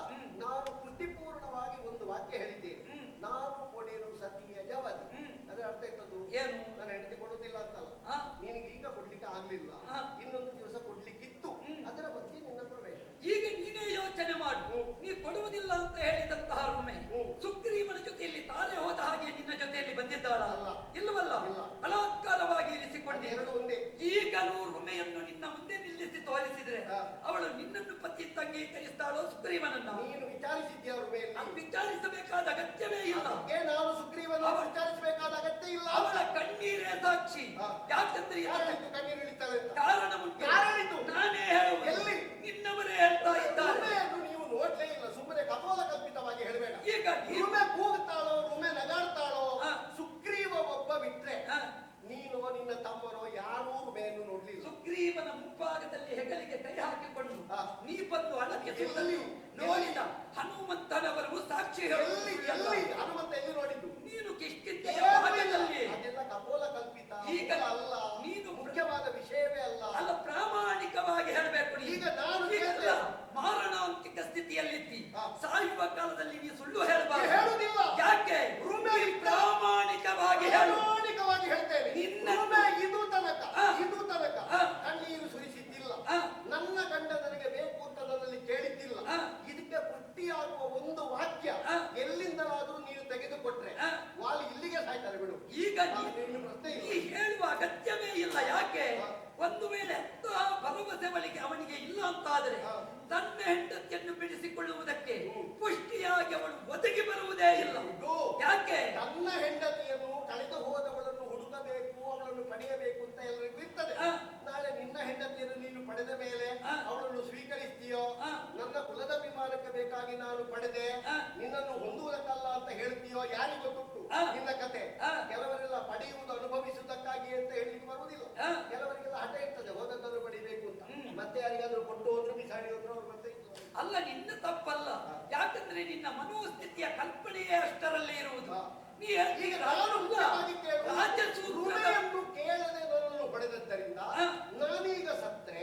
[SPEAKER 1] ನಾನು ಕೃತಿಪೂರ್ಣವಾಗಿ ಒಂದು ವಾಕ್ಯ ಹೇಳಿದ್ದೇನೆ. ನಾನು ಕೊಡೇನು ಸತಿಯ ಜವದಿ. ಅದರ ಅರ್ಥ ಇದ್ದದ್ದು
[SPEAKER 4] ಏನು?
[SPEAKER 1] ನನ್ನ ಹೆಂಡತಿ ಕೊಡುವುದಿಲ್ಲ ಅಂತಲ್ಲ, ನಿನಗೆ ಈಗ ಕೊಡ್ಲಿಕ್ಕೆ ಆಗ್ಲಿಲ್ಲ, ಇನ್ನೊಂದು ದಿವಸ ಕೊಡ್ಲಿಕ್ಕಿತ್ತು, ಅದರ ಬಗ್ಗೆ ನಿನ್ನ ಪ್ರವೇಶ.
[SPEAKER 4] ಈಗ ನೀನೇ ಯೋಚನೆ ಮಾಡು. ನೀ ಕೊಡುವುದಿಲ್ಲ ಅಂತ ಹೇಳಿದಂತಹ ರುಮೆ ಸುಗ್ರೀವನ ಜೊತೆಯಲ್ಲಿ ತಾನೇ ಹೋದ ಹಾಗೆ ನಿನ್ನ ಜೊತೆಯಲ್ಲಿ ಬಂದಿದ್ದಾಳ? ಇಲ್ಲವಲ್ಲ. ಬಲಾತ್ಕಾರವಾಗಿ ಇರಿಸಿಕೊಂಡಿದ್ದು
[SPEAKER 1] ಒಂದೇ.
[SPEAKER 4] ಈಗಲೂ ರುಮೆಯನ್ನು ನಿನ್ನ ಮುಂದೆ ನಿಲ್ಲಿಸಿ ತೋರಿಸಿದ್ರೆ ಅವಳು ನಿನ್ನನ್ನು ಪತಿ ಅಂಗೀಕರಿಸ್ತಾಳೋ ಸುಗ್ರೀವನನ್ನ?
[SPEAKER 1] ನೀನು ವಿಚಾರಿಸಿದ್ಯಾ ರುಮೆಯಲ್ಲಿ?
[SPEAKER 4] ವಿಚಾರಿಸಬೇಕಾದ ಅಗತ್ಯವೇ ಇಲ್ಲ.
[SPEAKER 1] ನಾನು ಸುಗ್ರೀವನ ವಿಚಾರಿಸಬೇಕಾದ ಅಗತ್ಯ ಇಲ್ಲ.
[SPEAKER 4] ಅವಳ ಕಣ್ಣೀರೇ ಸಾಕ್ಷಿ. ಯಾಕಂದ್ರೆ
[SPEAKER 1] ಕಣ್ಣೀರು ಇಳಿತಾಳೆ.
[SPEAKER 4] ಕಾರಣ ಉಂಟು. ನಾನೇ ಹೇಳುವ.
[SPEAKER 1] ಎಲ್ಲಿ?
[SPEAKER 4] ನಿನ್ನವರೇ ಹೇಳ್ತಾ ಇದ್ದಾರೆ.
[SPEAKER 1] ನೀವು ನೋಡ್ಲೇ ಇಲ್ಲ, ಸುಮ್ಮನೆ ಕಪೋಲ ಕಲ್ಪಿತವಾಗಿ ಹೇಳಬೇಡ.
[SPEAKER 4] ಈಗ
[SPEAKER 1] ರುಮೆ ಕೂಗುತ್ತಾಳೋ, ರುಮೆ ನಗಾಡ್ತಾಳೋ, ಸುಗ್ರೀವ ಒಬ್ಬ ಬಿಟ್ರೆ ನೀನು ನಿನ್ನ ತಮ್ಮನೋ ಯಾರೂ ರುಮೆಯನ್ನು ನೋಡ್ಲಿಲ್ಲ.
[SPEAKER 4] ಸುಗ್ರೀವನ ಮುಂಭಾಗದಲ್ಲಿ ಹೆಗಲಿಗೆ ಕೈ ಹಾಕಿಕೊಂಡು ನೀ ಬಂದು ಅಳಕ್ಕೆ ನೋಡಿದ ಹನುಮಂತನವರು ಸಾಕ್ಷಿ
[SPEAKER 1] ಎಲ್ಲಿ ಹನುಮಂತ ಎಲ್ಲಿ ನೋಡಿದ್ದು?
[SPEAKER 4] ನೀನು ಕಿಷ್ಕಿಂಧೆಯ ಭಾಗದಲ್ಲಿ.
[SPEAKER 1] ಅದೆಲ್ಲ ಕಪೋಲ ಕಲ್ಪಿತ.
[SPEAKER 4] ಈಗ
[SPEAKER 1] ಅಲ್ಲ,
[SPEAKER 4] ನೀನು
[SPEAKER 1] ಮುಖ್ಯವಾದ ವಿಷಯವೇ ಅಲ್ಲ.
[SPEAKER 4] ಅಲ್ಲ, ಪ್ರಾಮಾಣಿಕವಾಗಿ ಹೇಳಬೇಕು.
[SPEAKER 1] ಈಗ ನಾನು
[SPEAKER 4] ಮಾರಣಾಂತಿಕ ಸ್ಥಿತಿಯಲ್ಲಿದ್ದಿ ಸಾಯುವ ಕಾಲದಲ್ಲಿ ನೀ ಸುಳ್ಳು ಹೇಳಬಾರದು.
[SPEAKER 1] ಹೇಳುವುದಿಲ್ಲ.
[SPEAKER 4] ಯಾಕೆ? ಪ್ರಾಮಾಣಿಕವಾಗಿ
[SPEAKER 1] ಹೇಳ್ತೇನೆ.
[SPEAKER 4] ನಿನ್ನ
[SPEAKER 1] ಇದು ತನಕ ಕಣ್ಣೀರು ಸುರಿಸಿದ್ದಿಲ್ಲ. ನನ್ನ ಗಂಡ ನನಗೆ ಬೇಕು ಅಂತ ನನ್ನಲ್ಲಿ ಕೇಳಿದ್ದಿಲ್ಲ. ಇದಕ್ಕೆ ಪುಟ್ಟಿಯಾಗುವ ಒಂದು ವಾಕ್ಯ ಎಲ್ಲಿಂದಲಾದ್ರೂ ನೀನು ತೆಗೆದುಕೊಟ್ರೆ ವಾಲಿ ಇಲ್ಲಿಗೆ ಸಾಯ್ತಾರೆ ಬಿಡು.
[SPEAKER 4] ಈಗ ನೀ ಹೇಳುವ ಅಗತ್ಯವೇ ಇಲ್ಲ. ಯಾಕೆ? ಒಂದು ವೇಳೆ ಭರವಸೆ ಬಳಿಗೆ ಅವನಿಗೆ ಇಲ್ಲ ಅಂತಾದರೆ ತನ್ನ ಹೆಂಡತಿಯನ್ನು ಬಿಡಿಸಿಕೊಳ್ಳುವುದಕ್ಕೆ ಪುಷ್ಟಿಯಾಗಿ ಅವಳು ಒದಗಿ ಬರುವುದೇ ಇಲ್ಲ. ಯಾಕೆ?
[SPEAKER 1] ತನ್ನ ಹೆಂಡತಿಯನ್ನು ಕಳೆದು ಹೋದವಳನ್ನು ಹುಡುಕಬೇಕು, ಅವಳನ್ನು ಪಡೆಯಬೇಕು ಅಂತ ಎಲ್ಲರಿಗೂ ಇರ್ತದೆ. ನಾಳೆ ನಿನ್ನ ಹೆಂಡತಿಯನ್ನು ನೀನು ಪಡೆದ ಮೇಲೆ ಅವಳನ್ನು ಸ್ವೀಕರಿಸ್ತೀಯೋ? ನನ್ನ ಕುಲದ ಅಭಿಮಾನಕ್ಕೆ ಬೇಕಾಗಿ ನಾನು ಪಡೆದೆ, ನಿನ್ನನ್ನು ಹೊಂದುವುದಕ್ಕಲ್ಲ ಅಂತ ಹೇಳ್ತೀಯೋ? ಯಾರಿಗೂ ಗೊತ್ತುಂಟು ನಿನ್ನ ಕತೆ. ಕೆಲವರೆಲ್ಲ ಪಡೆಯುವುದು ಅನುಭವಿಸುವುದಕ್ಕಾಗಿ ಅಂತ ಹೇಳಲಿಕ್ಕೆ ಬರುವುದಿಲ್ಲ. ಕೆಲವರಿಗೆಲ್ಲ ಹಠ ಇರ್ತದೆ, ಹೋದದ್ದನ್ನು ಪಡಿಬೇಕು ಅಂತ. ಮತ್ತೆ ಯಾರಿಗಾದ್ರೂ ಕೊಟ್ಟು ಹೋದ್ರು ಬಿಸಾಡಿ ಹೋದ್ರು ಅವ್ರು ಮತ್ತೆ
[SPEAKER 4] ಅಲ್ಲ, ನಿನ್ನ ತಪ್ಪಲ್ಲ. ಯಾಕಂದ್ರೆ ನಿನ್ನ ಮನೋಸ್ಥಿತಿಯ ಕಲ್ಪನೆಯೇ ಅಷ್ಟರಲ್ಲೇ ಇರುವುದು.
[SPEAKER 1] ಈಗ ರುಮೆಯನ್ನು ಕೇಳದೆ ನನ್ನನ್ನು ಹೊಡೆದದ್ದರಿಂದ ನಾನೀಗ ಸತ್ರೆ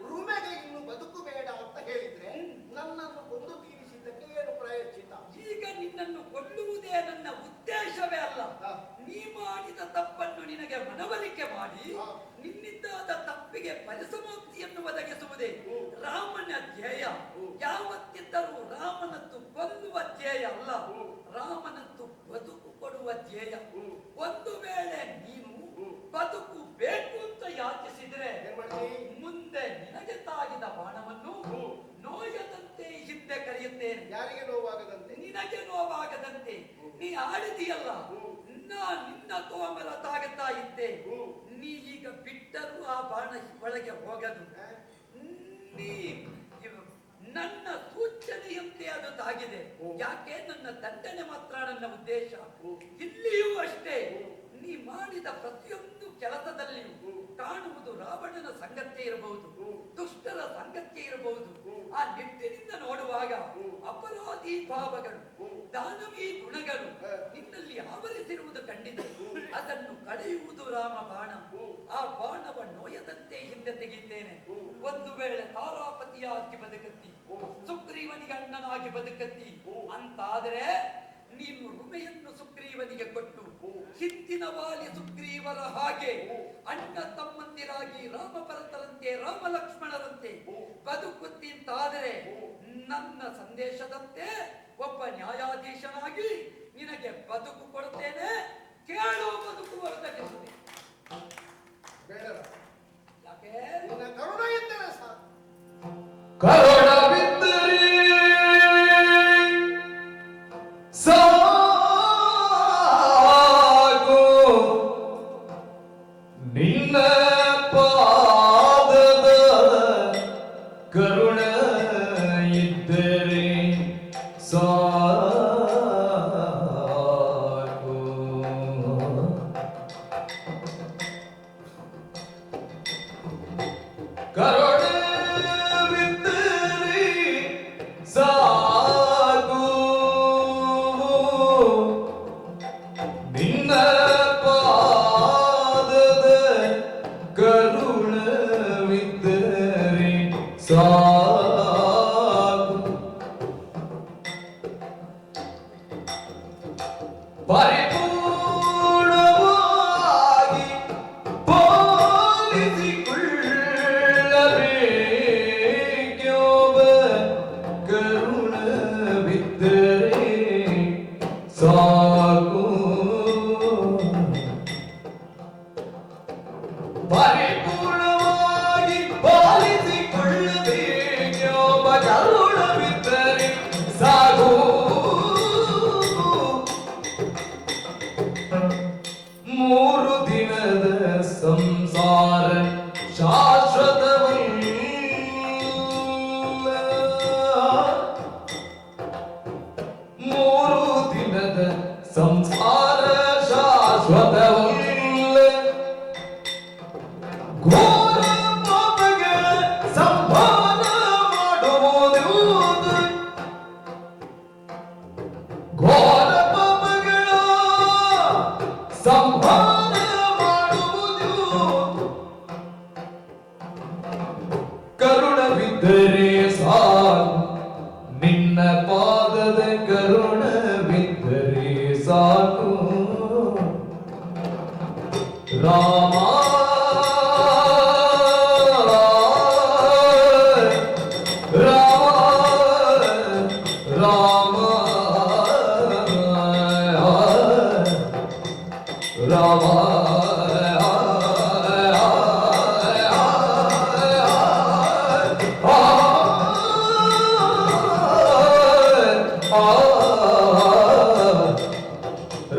[SPEAKER 1] ರುಮೆಗೆ ಇನ್ನು ಬದುಕು ಬೇಡ ಅಂತ ಹೇಳಿದ್ರೆ ನನ್ನನ್ನು ಕೊಂದು ತೀರಿಸಿದ್ದಕ್ಕೆ ಏನು ಪ್ರಾಯಶ್ಚಿತ?
[SPEAKER 4] ಈಗ ನಿನ್ನನ್ನು ಕೊಲ್ಲುವುದೇ ನನ್ನ ಉದ್ದೇಶವೇ ಅಲ್ಲ. ನೀ ಮಾಡಿದ ತಪ್ಪನ್ನು ನಿನಗೆ ಮನವರಿಕೆ ಮಾಡಿ ನಿನ್ನಿಂದಾದ ತಪ್ಪಿಗೆ ಪರಿಸಮಾಪ್ತಿಯನ್ನು ಒದಗಿಸುವುದೇ ರಾಮನ ಧ್ಯೇಯ. ಯಾವತ್ತಿದ್ದರೂ ರಾಮನದ್ದು ಕೊಲ್ಲುವ ಧ್ಯೇಯ ಅಲ್ಲ, ರಾಮನದ್ದು ಬದುಕು ಕೊಡುವ ಧ್ಯೇಯ. ಒಂದು ವೇಳೆ ನೀನು ಬದುಕು ಬೇಕು ಅಂತ ಯಾಚಿಸಿದ್ರೆ ಮುಂದೆ ನಿನಗೆ ತಾಗಿದ ಬಾಣವನ್ನು ನೋಯದಂತೆ ಹಿಂದೆ ಕರೆಯುತ್ತೇನೆ.
[SPEAKER 1] ಯಾರಿಗೆ ನೋವಾಗದಂತೆ?
[SPEAKER 4] ನಿನಗೆ ನೋವಾಗದಂತೆ. ನೀ ಆಡಿದೆಯಲ್ಲ, ನಿನ್ನ ತೋಮಲ ತಾಗುತ್ತಾ ಇದ್ದೆ. ನೀ ಈಗ ಬಿಟ್ಟರೂ ಆ ಬಾಣ ಒಳಗೆ ಹೋಗದು. ನೀ ನನ್ನ ಸೂಚನೆಯಂತೆ ಅದು ತಾಗಿದೆ. ಯಾಕೆ? ನನ್ನ ದಂಡನೆ ಮಾತ್ರ ನನ್ನ ಉದ್ದೇಶ. ಇಲ್ಲಿಯೂ ಅಷ್ಟೇ, ನೀ ಮಾಡಿದ ಪ್ರತಿಯೊಂದು ಕೆಲಸದಲ್ಲಿಯೂ ಕಾಣುವುದು ರಾವಣನ ಸಂಗತಿ ಇರಬಹುದು, ದುಷ್ಟರ ಸಂಗತಿ ಇರಬಹುದು. ಆ ನಿಟ್ಟಿನಿಂದ ನೋಡುವಾಗ ಅಪರಾಧಿ ಭಾವಗಳು, ದಾನವೀ ಗುಣಗಳು ನಿನ್ನಲ್ಲಿ ಆವರಿಸಿರುವುದು ಕಂಡಿದೆ. ಅದನ್ನು ಕಳೆಯುವುದು ರಾಮ ಬಾಣ. ಆ ಬಾಣವ ನೋಯದಂತೆ ಹಿಂದೆ ತೆಗೆಯುತ್ತೇನೆ. ಒಂದು ವೇಳೆ ತಾರಾಪತಿಯಾಗಿ ಬದುಕತ್ತಿ, ಸುಗ್ರೀವನಿಗೆ ಅಣ್ಣನಾಗಿ ಬದುಕತ್ತಿ ಅಂತಾದರೆ ನೀನು ರುಮೆಯನ್ನು ಸುಗ್ರೀವನಿಗೆ ಕೊಟ್ಟು ಹಿಂದಿನ ವಾಲಿ ಸುಗ್ರೀವರ ಹಾಗೆ ಅಣ್ಣ ತಮ್ಮಂದಿರಾಗಿ ರಾಮ ಭರತರಂತೆ ರಾಮ ಲಕ್ಷ್ಮಣರಂತೆ ಬದುಕುತ್ತಿಂತಾದರೆ ನನ್ನ ಸಂದೇಶದಂತೆ ಒಬ್ಬ ನ್ಯಾಯಾಧೀಶನಾಗಿ ನಿನಗೆ ಬದುಕು ಕೊಡುತ್ತೇನೆ. ಕೇಳೋ ಬದುಕು ಒದಗಿಸುತ್ತೆ. ಯಾಕೆ?
[SPEAKER 1] ನಿನ್ನ ಕರುಣ ಇದ್ದರೆ ಸಾಕು.
[SPEAKER 2] ಕರುಣವಿದ್ದರೆ ಸಾಕು, ನಿನ್ನ ಪಾದದ ಕರುಣ ಇದ್ದರೆ ಸಾಕು. ಕರುಣವಿದ್ದರೆ ಸಾಕು, ನಿನ್ನ ಪಾದದ ಕರುಣವಿದ್ದರೆ ಸಾಕು. ಪರಿಪೂರ್ಣವಾಗಿ ಪಾಲಿಸಿಕೊಳ್ಳಬೇಕೆಂಬ ಕರುಣವಿದ್ದರೆ ಸಾಕು. ಪರಿಪೂರ್ಣವಾಗಿ ಪಾಲಿಸಿಕೊಳ್ಳಬೇಕೆಂಬ ಕರುಣವಿದ್ದರೆ ಸಾಕು. ಮೂರು ದಿನದ ಸಂಸಾರ ಶಾಶ್ವತವಲ್ಲ, ಮೂರು ದಿನದ ಸಂಸಾರ ಶಾಶ್ವತವಲ್ಲ. ಘೋರ ಪಾಪಗಳ ಸಂಹಾರ ಮಾಡುವುದು, ಘೋರ ಪಾಪಗಳ ಸಂಹಾರ ಮಾಡುವುದು. ಕರುಣವಿದ್ದರೆ ಸಾಕು, ನಿನ್ನ ಪಾದದ ಕರುಣವಿದ್ದರೆ ಸಾಕು. ರಾಮ ರಾಮ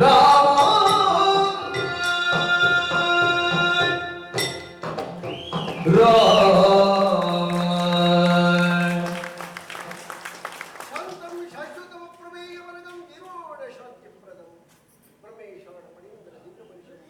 [SPEAKER 2] ರಾಮ ರಾಮ
[SPEAKER 1] ಶಾಂತಂ ಶಾಶ್ವತಂ ಪ್ರಮೇಯವರಗಂ ನಿರ್ವಾಣ ಶಾಂತಿಪ್ರದಂ ಬ್ರಹ್ಮೇಶ್ವರ ಪಣಿಂದ್ರ ದಿವ್ಯ ಪರಿಷತ್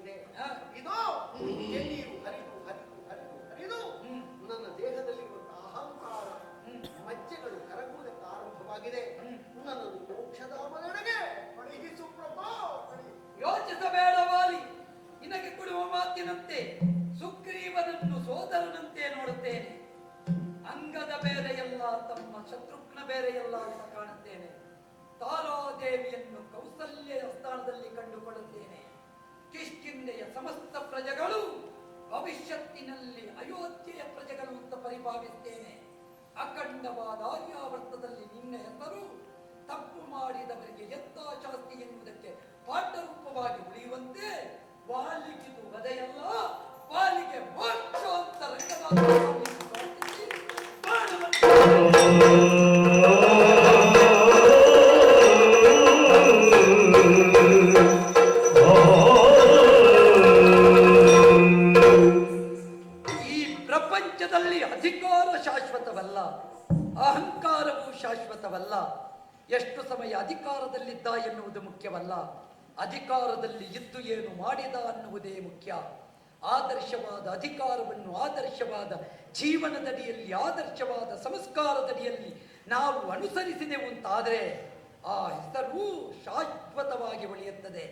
[SPEAKER 1] ಆಗಿದೆ.
[SPEAKER 4] ಹಾ.
[SPEAKER 1] ಇದು ಎಣ್ಣೀರು ಹರಿದು ಹರಿದು ಹರಿದು ಹರಿದು ನನ್ನ ದೇಹದಲ್ಲಿರುವಂತಹ ಅಹಂಕಾರ ಮಜ್ಜೆಗಳು ಕರಗುವುದಕ್ಕೆ ಆರಂಭವಾಗಿದೆ. ನನ್ನನ್ನು ಮೋಕ್ಷಧಾಮದೆಡೆಗೆ ಕಳುಹಿಸು ಪ್ರಭೋ, ಕಳುಹಿಸು.
[SPEAKER 4] ಯೋಚಿಸಬೇಡ ವಾಲಿ, ನಿನಗೆ ಕೊಡುವ ಮಾತಿನಂತೆ ಸುಗ್ರೀವನನ್ನು ಸೋದರನಂತೆ ನೋಡುತ್ತೇನೆ. ಅಂಗದ ಬೇರೆಯಲ್ಲ, ತಮ್ಮ ಶತ್ರುಘ್ನ ಬೇರೆಯಲ್ಲ ಅಂತ ಕಾಣುತ್ತೇನೆ. ತಾರಾದೇವಿಯನ್ನು ಕೌಸಲ್ಯ ಸ್ಥಾನದಲ್ಲಿ ಕಂಡುಕೊಳ್ಳುತ್ತೇನೆ. ಕಿಷ್ಕಿಂಧೆಯ ಸಮಸ್ತ ಪ್ರಜೆಗಳು ಭವಿಷ್ಯತ್ತಿನಲ್ಲಿ ಅಯೋಧ್ಯೆಯ ಪ್ರಜೆಗಳು ಅಂತ ಪರಿಭಾವಿಸುತ್ತೇನೆ. ಅಖಂಡವಾದ ಆರ್ಯಾವರ್ತದಲ್ಲಿ ನಿನ್ನ ಹೆಸರು ತಪ್ಪು ಮಾಡಿದವರಿಗೆ ಯಥಾಶಾಸ್ತಿ ಎನ್ನುವುದಕ್ಕೆ ಪಾಠರೂಪವಾಗಿ ಉಳಿಯುವಂತೆ ವಾಲಿಗಿದು ವಧೆಯಲ್ಲ, ವಾಲಿಗೆ ಮೋಕ್ಷ ಅಂತ ರಂಗನಾಥ ಈ ಪ್ರಪಂಚದಲ್ಲಿ ಅಧಿಕಾರ ಶಾಶ್ವತವಲ್ಲ, ಅಹಂಕಾರವು ಶಾಶ್ವತವಲ್ಲ. ಎಷ್ಟು ಸಮಯ ಅಧಿಕಾರದಲ್ಲಿದ್ದ ಎನ್ನುವುದು ಮುಖ್ಯವಲ್ಲ, ಅಧಿಕಾರದಲ್ಲಿ ಇದ್ದು ಏನು ಮಾಡಿದ ಅನ್ನುವುದೇ ಮುಖ್ಯ. ಆದರ್ಶವಾದ ಅಧಿಕಾರವನ್ನು ಆದರ್ಶವಾದ ಜೀವನದಡಿಯಲ್ಲಿ, ಆದರ್ಶವಾದ ಸಂಸ್ಕಾರದಡಿಯಲ್ಲಿ ನಾವು ಅನುಸರಿಸಿದೆವು ಅಂತಾದರೆ ಆ ಹೆಸರು ಶಾಶ್ವತವಾಗಿ ಉಳಿಯುತ್ತದೆ.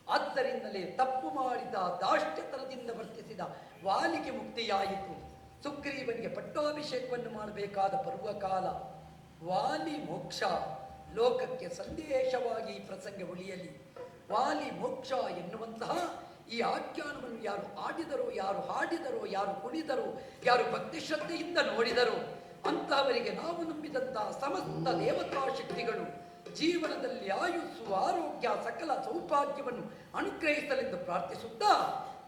[SPEAKER 4] ಆದ್ದರಿಂದಲೇ ತಪ್ಪು ಮಾಡಿದ ದಾಷ್ಟ್ಯತನದಿಂದ ವರ್ತಿಸಿದ ವಾಲಿಗೆ ಮುಕ್ತಿಯಾಯಿತು. ಸುಗ್ರೀವನಿಗೆ ಪಟ್ಟಾಭಿಷೇಕವನ್ನು ಮಾಡಬೇಕಾದ ಪರ್ವಕಾಲ. ವಾಲಿ ಮೋಕ್ಷ ಲೋಕಕ್ಕೆ ಸಂದೇಶವಾಗಿ ಈ ಪ್ರಸಂಗ ಉಳಿಯಲಿ. ವಾಲಿ ಮೋಕ್ಷ ಎನ್ನುವಂತಹ ಈ ಆಖ್ಯಾನವನ್ನು ಯಾರು ಆಡಿದರೋ, ಯಾರು ಹಾಡಿದರೋ, ಯಾರು ಕುಣಿದರೋ, ಯಾರು ಭಕ್ತಿ ಶ್ರದ್ಧೆಯಿಂದ ನೋಡಿದರೋ ಅಂತಹವರಿಗೆ ನಾವು ನಂಬಿದಂತಹ ಸಮಸ್ತ ದೇವತಾ ಶಕ್ತಿಗಳು ಜೀವನದಲ್ಲಿ ಆಯುಸ್ಸು, ಆರೋಗ್ಯ, ಸಕಲ ಸೌಭಾಗ್ಯವನ್ನು ಅನುಗ್ರಹಿಸಲೆಂದು ಪ್ರಾರ್ಥಿಸುತ್ತಾ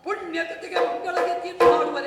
[SPEAKER 4] ಪುಣ್ಯಗತಿಗೆ ಮಂಗಳಗತಿಯನ್ನು ಮಾಡುವ